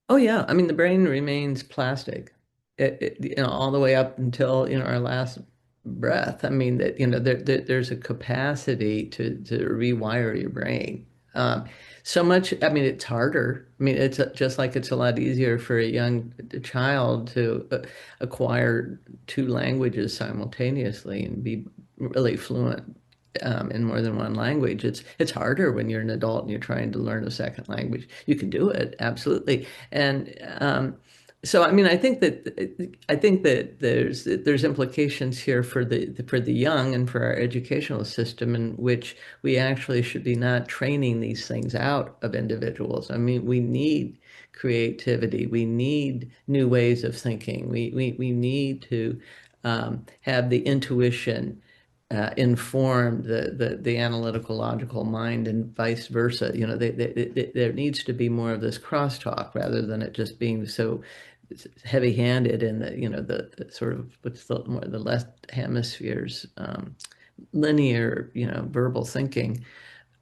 Oh yeah, I mean the brain remains plastic, all the way up until our last breath. I mean that there's a capacity to rewire your brain. Um, so much. I mean it's harder. I mean it's just like it's a lot easier for a young child to acquire two languages simultaneously and be really fluent in more than one language. It's harder when you're an adult and you're trying to learn a second language. You can do it, absolutely. And so, I mean, I think that there's implications here for the young and for our educational system in which we actually should be not training these things out of individuals. I mean, we need creativity. We need new ways of thinking. We need to have the intuition inform the analytical logical mind and vice versa. There needs to be more of this crosstalk rather than it just being so heavy-handed in the sort of what's the more the left hemisphere's linear verbal thinking.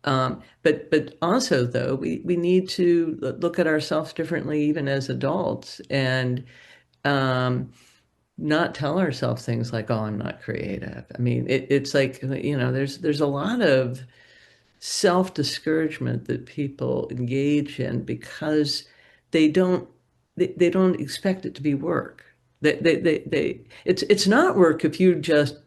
But also though we need to look at ourselves differently even as adults and um, not tell ourselves things like, "Oh, I'm not creative." I mean, it's like, there's a lot of self-discouragement that people engage in because they don't they don't expect it to be work. It's not work if you just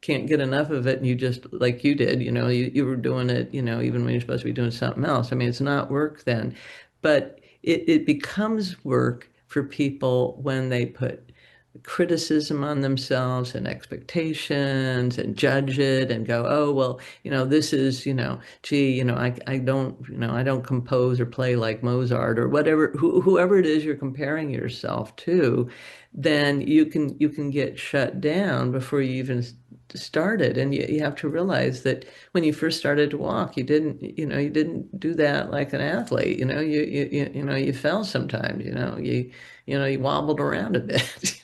can't get enough of it and you just like you did, you were doing it, even when you're supposed to be doing something else. I mean, it's not work then, but it becomes work for people when they put criticism on themselves and expectations and judge it and go, oh, well, this is, gee, I don't compose or play like Mozart or whatever, whoever it is you're comparing yourself to, then you can get shut down before you even started. And you have to realize that when you first started to walk, you didn't do that like an athlete. You fell sometimes, you wobbled around a bit.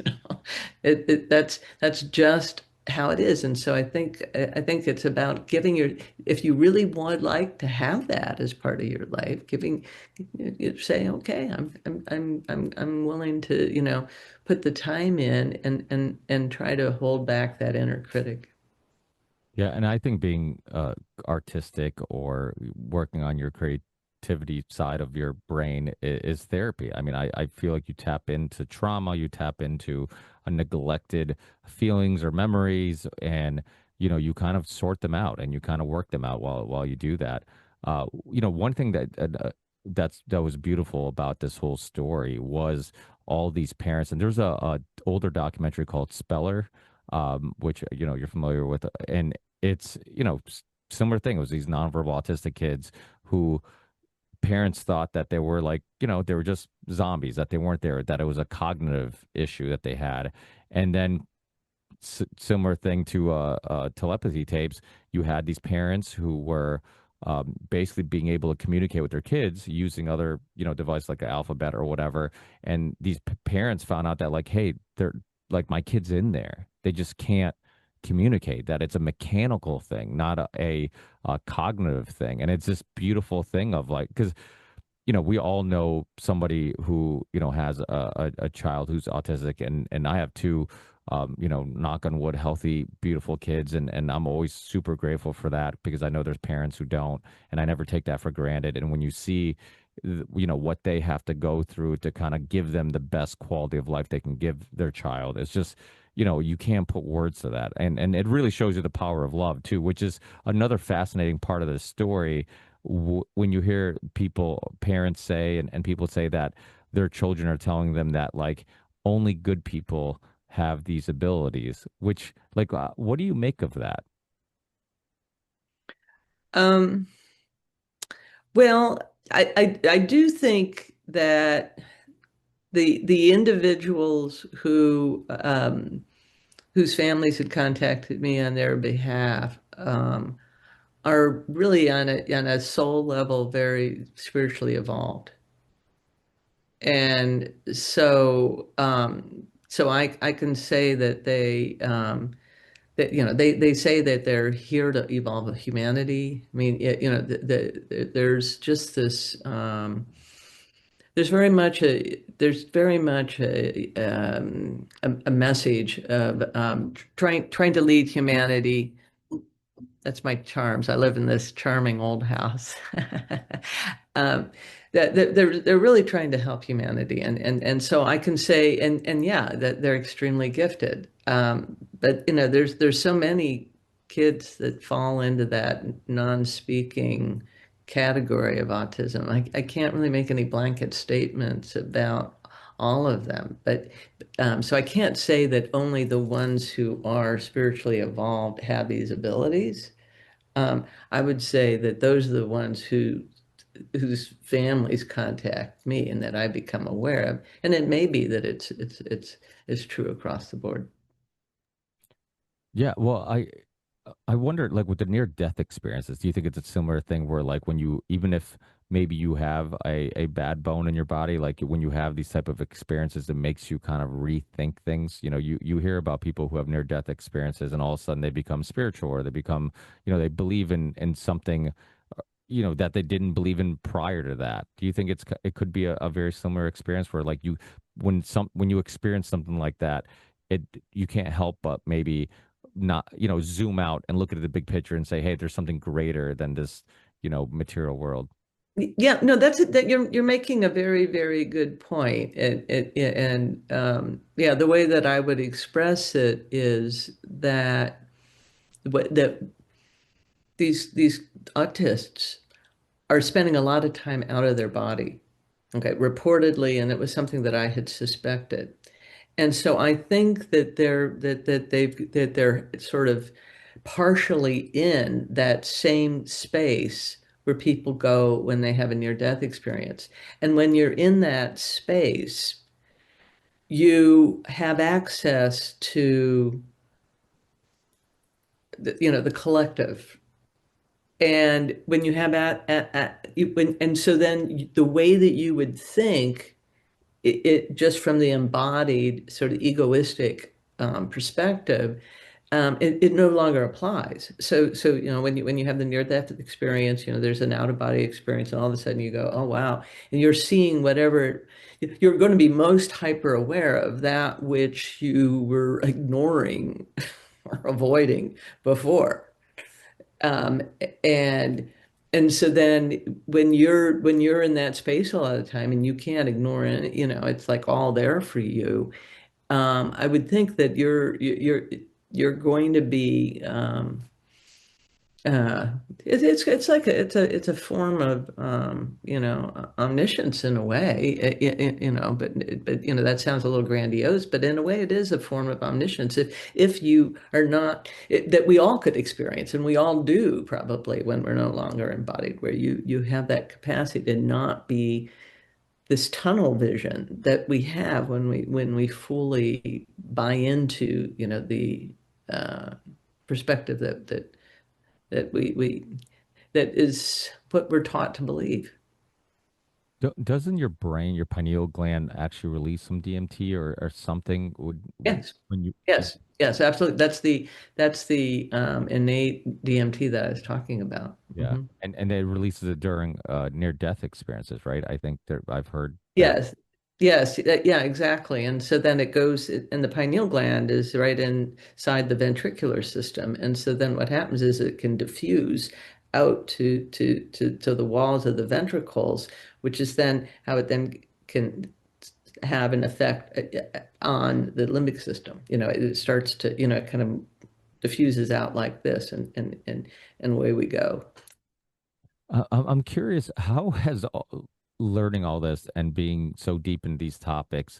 That's just how it is. And so I think it's about giving if you really would like to have that as part of your life, you say, okay, I'm willing to, put the time in and try to hold back that inner critic. Yeah, and I think being artistic or working on your creativity side of your brain is therapy. I mean, I feel like you tap into trauma, you tap into neglected feelings or memories, and you kind of sort them out and you kind of work them out while you do that. One thing that was beautiful about this whole story was all these parents, and there's a older documentary called Speller, which you're familiar with, and it's similar thing. It was these nonverbal autistic kids who parents thought that they were like they were just zombies, that they weren't there, that it was a cognitive issue that they had, and then similar thing to telepathy tapes. You had these parents who were basically being able to communicate with their kids using other devices like an alphabet or whatever, and these parents found out that like, hey, they're like, my kid's in there, they just can't communicate, that it's a mechanical thing, not a cognitive thing. And it's this beautiful thing of like, because we all know somebody who, has a child who's autistic, and I have two, knock on wood, healthy, beautiful kids. And I'm always super grateful for that because I know there's parents who don't, and I never take that for granted. And when you see, what they have to go through to kind of give them the best quality of life they can give their child, it's just, you can't put words to that. And it really shows you the power of love too, which is another fascinating part of the story. When you hear parents say, and people say that their children are telling them that like only good people have these abilities, which like, what do you make of that? Um, well, I do think that the individuals whose families had contacted me on their behalf are really on a soul level very spiritually evolved. And so I can say that they say that they're here to evolve humanity. I mean, there's just this there's very much a message of trying to lead humanity. That's my charms. I live in this charming old house. um, that they're really trying to help humanity, and so I can say, and yeah, that they're extremely gifted. But there's so many kids that fall into that non-speaking category of autism. I can't really make any blanket statements about all of them, but so I can't say that only the ones who are spiritually evolved have these abilities. I would say that those are the ones whose families contact me and that I become aware of. And it may be that it's true across the board. Yeah, well, I wonder, like with the near death experiences, do you think it's a similar thing where like when you, even if maybe you have a bad bone in your body, like when you have these type of experiences, it makes you kind of rethink things. You hear about people who have near death experiences and all of a sudden they become spiritual or they become, they believe in something, that they didn't believe in prior to that. Do you think it could be a very similar experience where like when you experience something like that, it you can't help but maybe not, zoom out and look at the big picture and say, hey, there's something greater than this, material world. Yeah, no, that you're making a very, very good point. And yeah, the way that I would express it is that these autists are spending a lot of time out of their body. Okay, reportedly, and it was something that I had suspected. And so I think that they're sort of partially in that same space where people go when they have a near-death experience. And when you're in that space, you have access to the collective. And when you have and so then the way that you would think it just from the embodied sort of egoistic perspective, it no longer applies. So when you have the near-death experience, there's an out-of-body experience, and all of a sudden you go, oh wow, and you're seeing whatever you're going to be most hyper aware of that which you were ignoring or avoiding before. Um, and and so then when you're in that space a lot of the time and you can't ignore it, it's like all there for you. I would think that you're going to be uh, it's like it's a form of omniscience in a way, but that sounds a little grandiose, but in a way it is a form of omniscience if you are not that we all could experience and we all do probably when we're no longer embodied, where you have that capacity to not be this tunnel vision that we have when we fully buy into the uh, perspective that that is what we're taught to believe. Doesn't your brain, your pineal gland, actually release some DMT or something? Yes, When you, yes, yes, absolutely. That's the innate DMT that I was talking about. yeah, Hmm. and it releases it during near death experiences, right? I think that I've heard that. Yes, yes, yeah, exactly. And so then it goes, and the pineal gland is right inside the ventricular system. And so then what happens is it can diffuse out to the walls of the ventricles, which is then how it then can have an effect on the limbic system. It starts to, it kind of diffuses out like this, and away we go. I'm curious, how has learning all this and being so deep in these topics,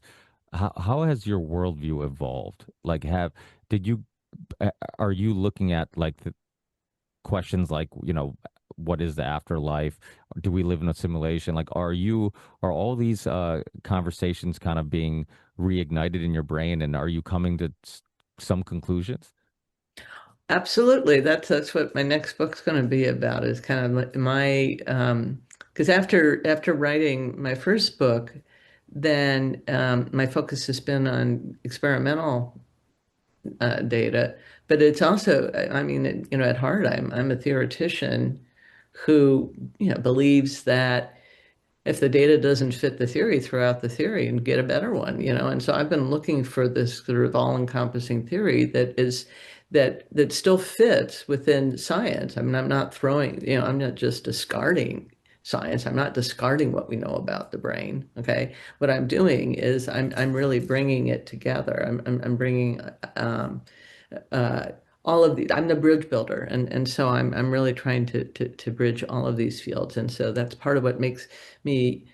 how has your worldview evolved? Like, did you, are you looking at like the questions like, what is the afterlife? Do we live in a simulation? Like, are all these conversations kind of being reignited in your brain, and are you coming to some conclusions? Absolutely. That's what my next book's going to be about, is kind of my because after writing my first book, then my focus has been on experimental data, but it's also, I mean, at heart, I'm a theoretician who believes that if the data doesn't fit the theory, throw out the theory and get a better one, And so I've been looking for this sort of all-encompassing theory that still fits within science. I mean, I'm not throwing, I'm not just discarding science. I'm not discarding what we know about the brain. Okay, what I'm doing is I'm really bringing it together. I'm bringing um, uh, all of the I'm the bridge builder, and so I'm really trying to bridge all of these fields, and so that's part of what makes me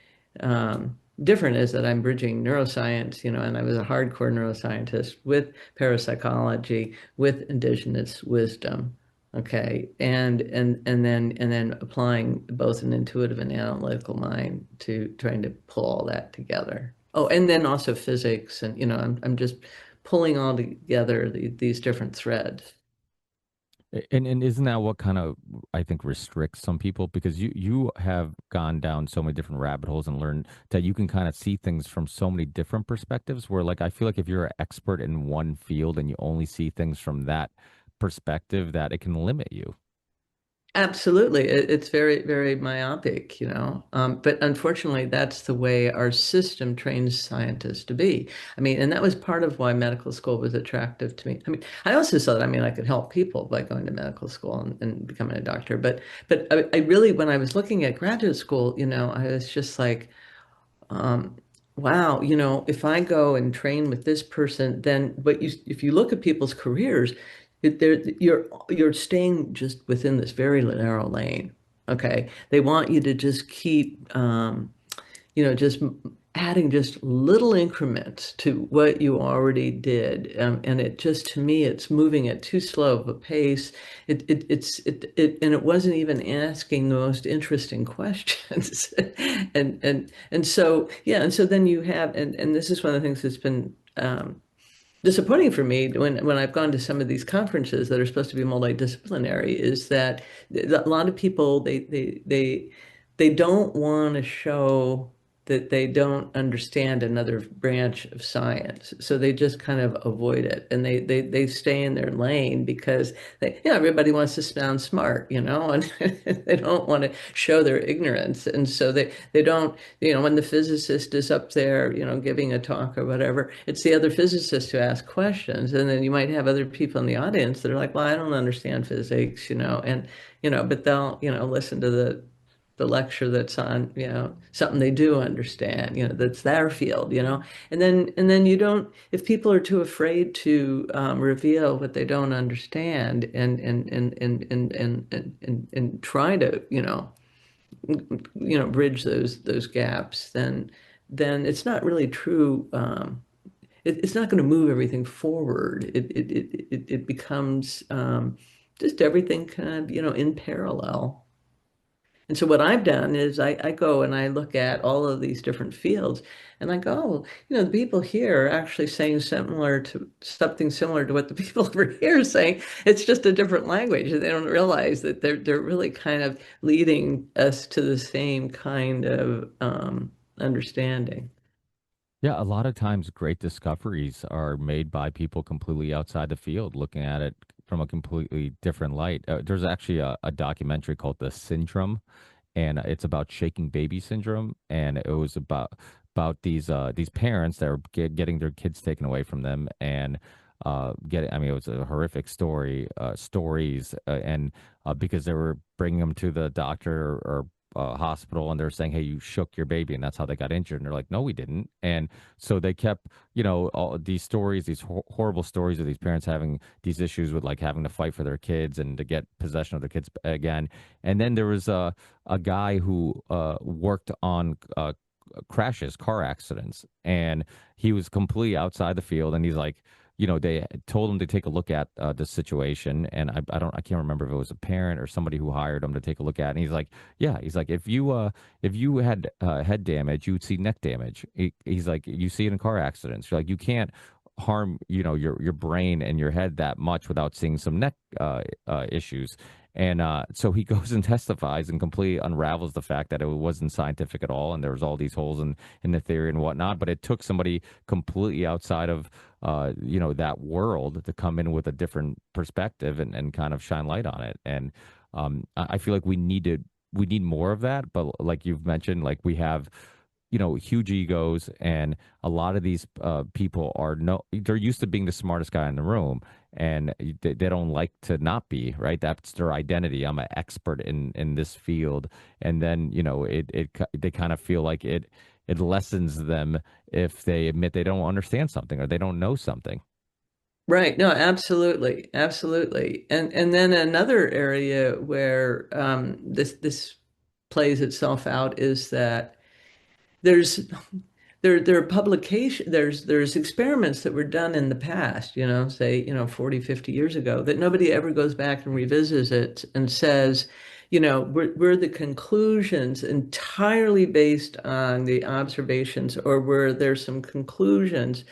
different, is that I'm bridging neuroscience, and I was a hardcore neuroscientist with parapsychology, with indigenous wisdom, okay, and then applying both an intuitive and analytical mind to trying to pull all that together. Oh, and then also physics, and I'm just pulling all together these different threads. And isn't that what kind of, I think, restricts some people? Because you have gone down so many different rabbit holes and learned that you can kind of see things from so many different perspectives, where like I feel like if you're an expert in one field and you only see things from that perspective, that it can limit you. Absolutely. It's very, very myopic, but unfortunately, that's the way our system trains scientists to be. I mean, and that was part of why medical school was attractive to me. I mean, I also thought, I could help people by going to medical school and becoming a doctor. But I really, when I was looking at graduate school, I was just like, um, wow, if I go and train with this person, then, if you look at people's careers, you're staying just within this very narrow lane. Okay, they want you to just keep, just adding just little increments to what you already did, and it just, to me, it's moving at too slow of a pace. And it wasn't even asking the most interesting questions, and so yeah, and so then you have, and this is one of the things that's been disappointing for me when I've gone to some of these conferences that are supposed to be multidisciplinary, is that a lot of people, they don't want to show that they don't understand another branch of science, so they just kind of avoid it, and they stay in their lane because everybody wants to sound smart, and they don't want to show their ignorance, and so they don't, when the physicist is up there, giving a talk or whatever, it's the other physicists who ask questions. And then you might have other people in the audience that are like, well, I don't understand physics, and, but they'll, listen to the lecture that's on, something they do understand, that's their field, and then you don't, if people are too afraid to reveal what they don't understand and try to, bridge those gaps, then it's not really true. It's not going to move everything forward. It becomes just everything kind of, in parallel. And so what I've done is I go and I look at all of these different fields, and I go, oh, the people here are actually saying something similar to what the people over here are saying. It's just a different language. And they don't realize that they're really kind of leading us to the same kind of understanding. Yeah, a lot of times great discoveries are made by people completely outside the field, looking at it from a completely different light. There's actually a documentary called The Syndrome, and it's about shaking baby syndrome, and it was about these parents that are getting their kids taken away from them, and getting, I mean, it was a horrific stories, and because they were bringing them to the doctor or hospital, and they're saying, hey, you shook your baby and that's how they got injured, and they're like, no, we didn't. And so they kept, all these stories, these horrible stories of these parents having these issues with like having to fight for their kids and to get possession of their kids again. And then there was a guy who worked on car accidents, and he was completely outside the field, and he's like, they told him to take a look at the situation, and I can't remember if it was a parent or somebody who hired him to take a look at it. And he's like, yeah, he's like, if you had head damage, you would see neck damage. He's like, you see it in car accidents. You're like, you can't harm, your brain and your head that much without seeing some neck issues. And so he goes and testifies and completely unravels the fact that it wasn't scientific at all, and there was all these holes in the theory and whatnot. But it took somebody completely outside of that world to come in with a different perspective and kind of shine light on it. And I feel like we need to we need more of that. But like you've mentioned, like we have, huge egos, and a lot of these people are no, they're used to being the smartest guy in the room, and they don't like to not be, right? That's their identity. I'm an expert in this field, and then they kind of feel like it lessens them if they admit they don't understand something or they don't know something. Right. No, absolutely. Absolutely. And then another area where this plays itself out is that there's there are publication there's experiments that were done in the past, say, 40, 50 years ago, that nobody ever goes back and revisits it and says, were the conclusions entirely based on the observations, or were there some conclusions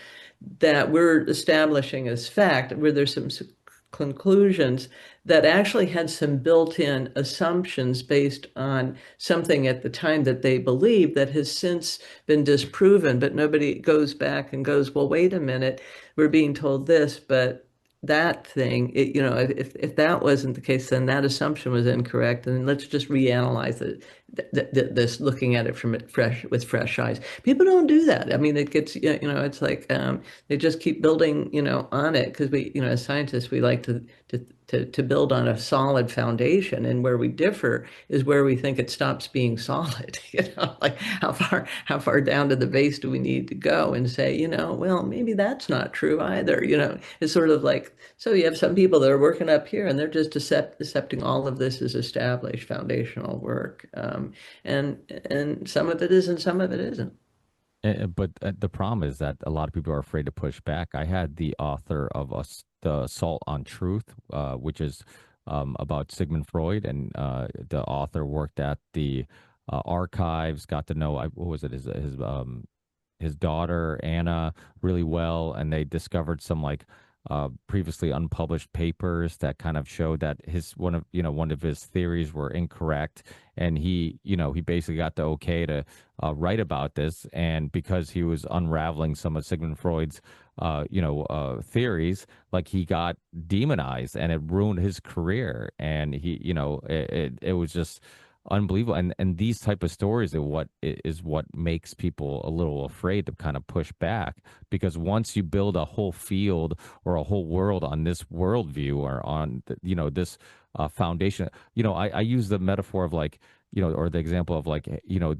that we're establishing as fact, where there's some conclusions that actually had some built-in assumptions based on something at the time that they believed that has since been disproven, but nobody goes back and goes, well, wait a minute, we're being told this, but that thing, if that wasn't the case, then that assumption was incorrect, and let's just reanalyze it, this, looking at it from with fresh eyes. People don't do that. I mean, it gets, it's like they just keep building, on it, because we, as scientists, we like to build on a solid foundation, and where we differ is where we think it stops being solid. Like how far down to the base do we need to go and say, well, maybe that's not true either. It's sort of like, so you have some people that are working up here, and they're just accepting all of this as established foundational work, and some of it is, and some of it isn't. But the problem is that a lot of people are afraid to push back. I had the author of the Assault on Truth, which is about Sigmund Freud, and the author worked at the archives, got to know what was it, his daughter Anna really well, and they discovered some like previously unpublished papers that kind of showed that one of his theories were incorrect, and he basically got the okay to write about this, and because he was unraveling some of Sigmund Freud's theories, like he got demonized, and it ruined his career, and it was just unbelievable. And these type of stories are what makes people a little afraid to kind of push back, because once you build a whole field or a whole world on this worldview, or on this foundation, I use the metaphor of like, or the example of like,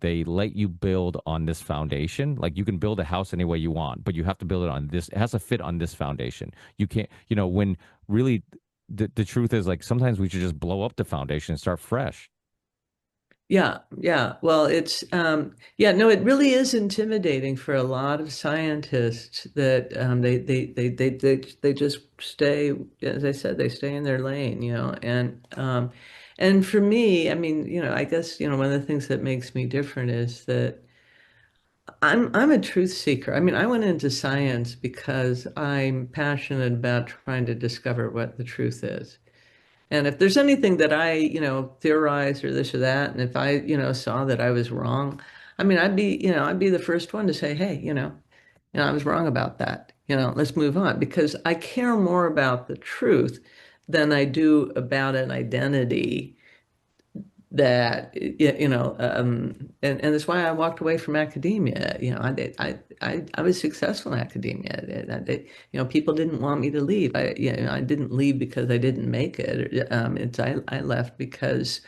they let you build on this foundation. Like you can build a house any way you want, but you have to build it on this. It has to fit on this foundation. You can't, when really the truth is, like, sometimes we should just blow up the foundation and start fresh. Yeah, yeah. Well, yeah, no, it really is intimidating for a lot of scientists that they just stay, as I said, they stay in their lane, and for me, I mean, I guess, one of the things that makes me different is that I'm a truth seeker. I mean, I went into science because I'm passionate about trying to discover what the truth is. And if there's anything that I, theorize or this or that, and if I, saw that I was wrong, I mean, I'd be the first one to say, hey, I was wrong about that. Let's move on, because I care more about the truth than I do about an identity that, and that's why I walked away from academia. I was successful in academia. People didn't want me to leave. I didn't leave because I didn't make it. I left because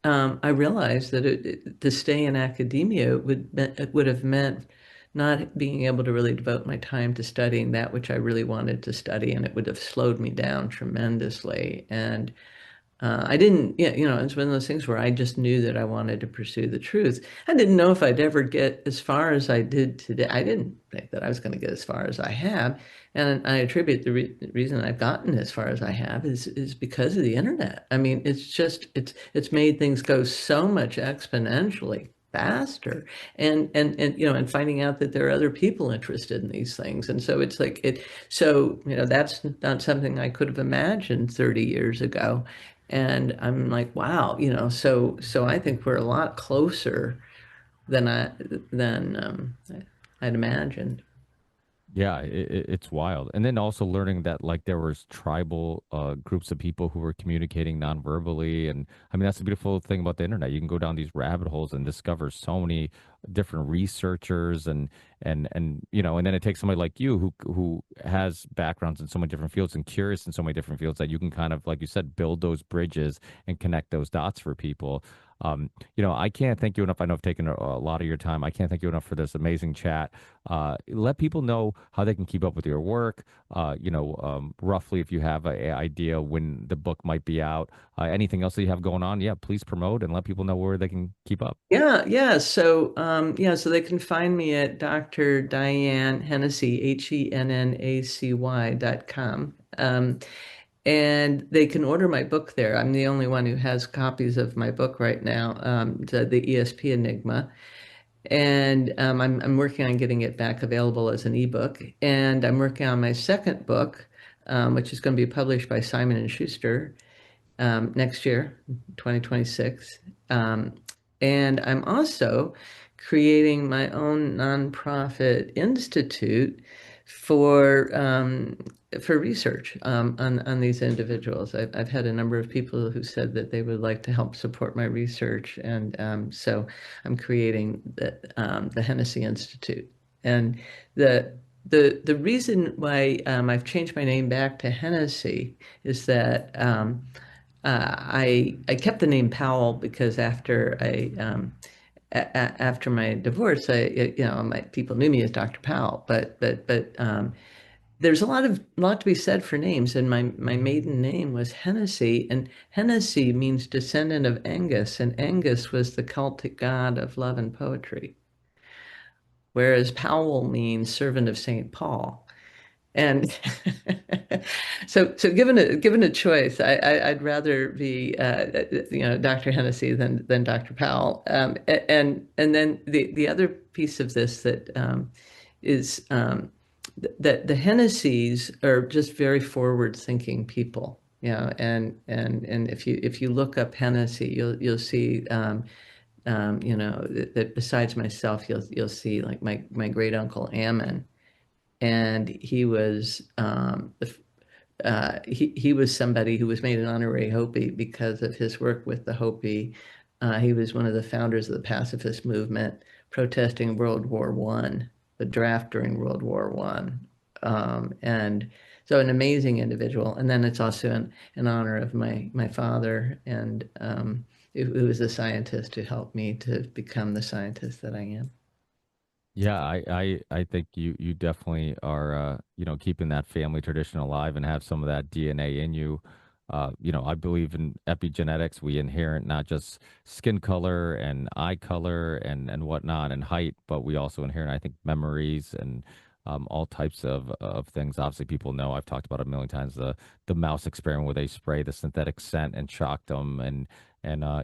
I realized that to stay in academia it would have meant not being able to really devote my time to studying that which I really wanted to study, and it would have slowed me down tremendously. And I didn't, yeah, it's one of those things where I just knew that I wanted to pursue the truth. I didn't know if I'd ever get as far as I did today. I didn't think that I was going to get as far as I have. And I attribute the reason I've gotten as far as I have is because of the internet. I mean, it's made things go so much exponentially faster, and finding out that there are other people interested in these things. And so it's like so that's not something I could have imagined 30 years ago. And I'm like, wow, so I think we're a lot closer than I'd imagined. Yeah, it's wild. And then also learning that like there was tribal groups of people who were communicating non-verbally. And I mean, that's the beautiful thing about the internet. You can go down these rabbit holes and discover so many different researchers and you know, and then it takes somebody like you who has backgrounds in so many different fields and curious in so many different fields that you can kind of, like you said, build those bridges and connect those dots for people. You know, I can't thank you enough. I know I've taken a lot of your time. I can't thank you enough for this amazing chat. Let people know how they can keep up with your work. You know, roughly if you have a idea when the book might be out, anything else that you have going on, yeah, please promote and let people know where they can keep up. Yeah. So, so they can find me at Dr. Diane Hennessy, HENNACY.com. And they can order my book there. I'm the only one who has copies of my book right now, the ESP Enigma. And I'm working on getting it back available as an ebook. And I'm working on my second book, which is going to be published by Simon and Schuster next year, 2026. Um, and I'm also creating my own nonprofit institute for research on these individuals. I've had a number of people who said that they would like to help support my research, and so I'm creating the Hennessy Institute. And the reason why I've changed my name back to Hennessy is that I kept the name Powell because after my divorce, my people knew me as Dr. Powell, but there's a lot to be said for names, and my maiden name was Hennessy, and Hennessy means descendant of Angus, and Angus was the Celtic god of love and poetry, whereas Powell means servant of Saint Paul. And so given a choice, I'd rather be Dr. Hennessy than Dr. Powell. And then the other piece of this that is that the Hennessy's are just very forward-thinking people. And if you look up Hennessy, you'll see that besides myself, you'll see like my great uncle Ammon, and he was somebody who was made an honorary Hopi because of his work with the Hopi. He was one of the founders of the pacifist movement, protesting World War One, the draft during World War One, and so an amazing individual. And then it's also in honor of my father, and who was a scientist who helped me to become the scientist that I am. Yeah, I think you definitely are you know, keeping that family tradition alive and have some of that DNA in you. You know, I believe in epigenetics. We inherit not just skin color and eye color and whatnot and height, but we also inherit, I think, memories and all types of things. Obviously, people know I've talked about it a million times, the mouse experiment where they spray the synthetic scent and shocked them and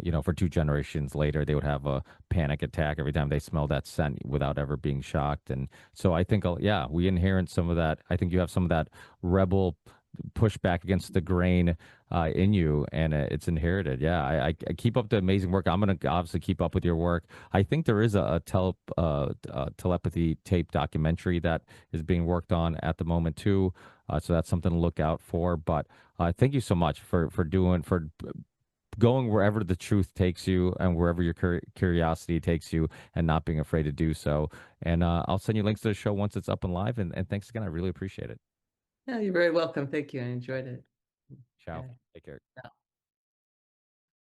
you know, for two generations later, they would have a panic attack every time they smell that scent without ever being shocked. And so I think, yeah, we inherit some of that. I think you have some of that rebel pushback against the grain in you, and it's inherited. Yeah, I keep up the amazing work. I'm going to obviously keep up with your work. I think there is a telepathy tape documentary that is being worked on at the moment too. So that's something to look out for. But thank you so much for going wherever the truth takes you and wherever your curiosity takes you and not being afraid to do so. And I'll send you links to the show once it's up and live. And thanks again. I really appreciate it. Yeah, you're very welcome. Thank you. I enjoyed it. Ciao. Okay. Take care.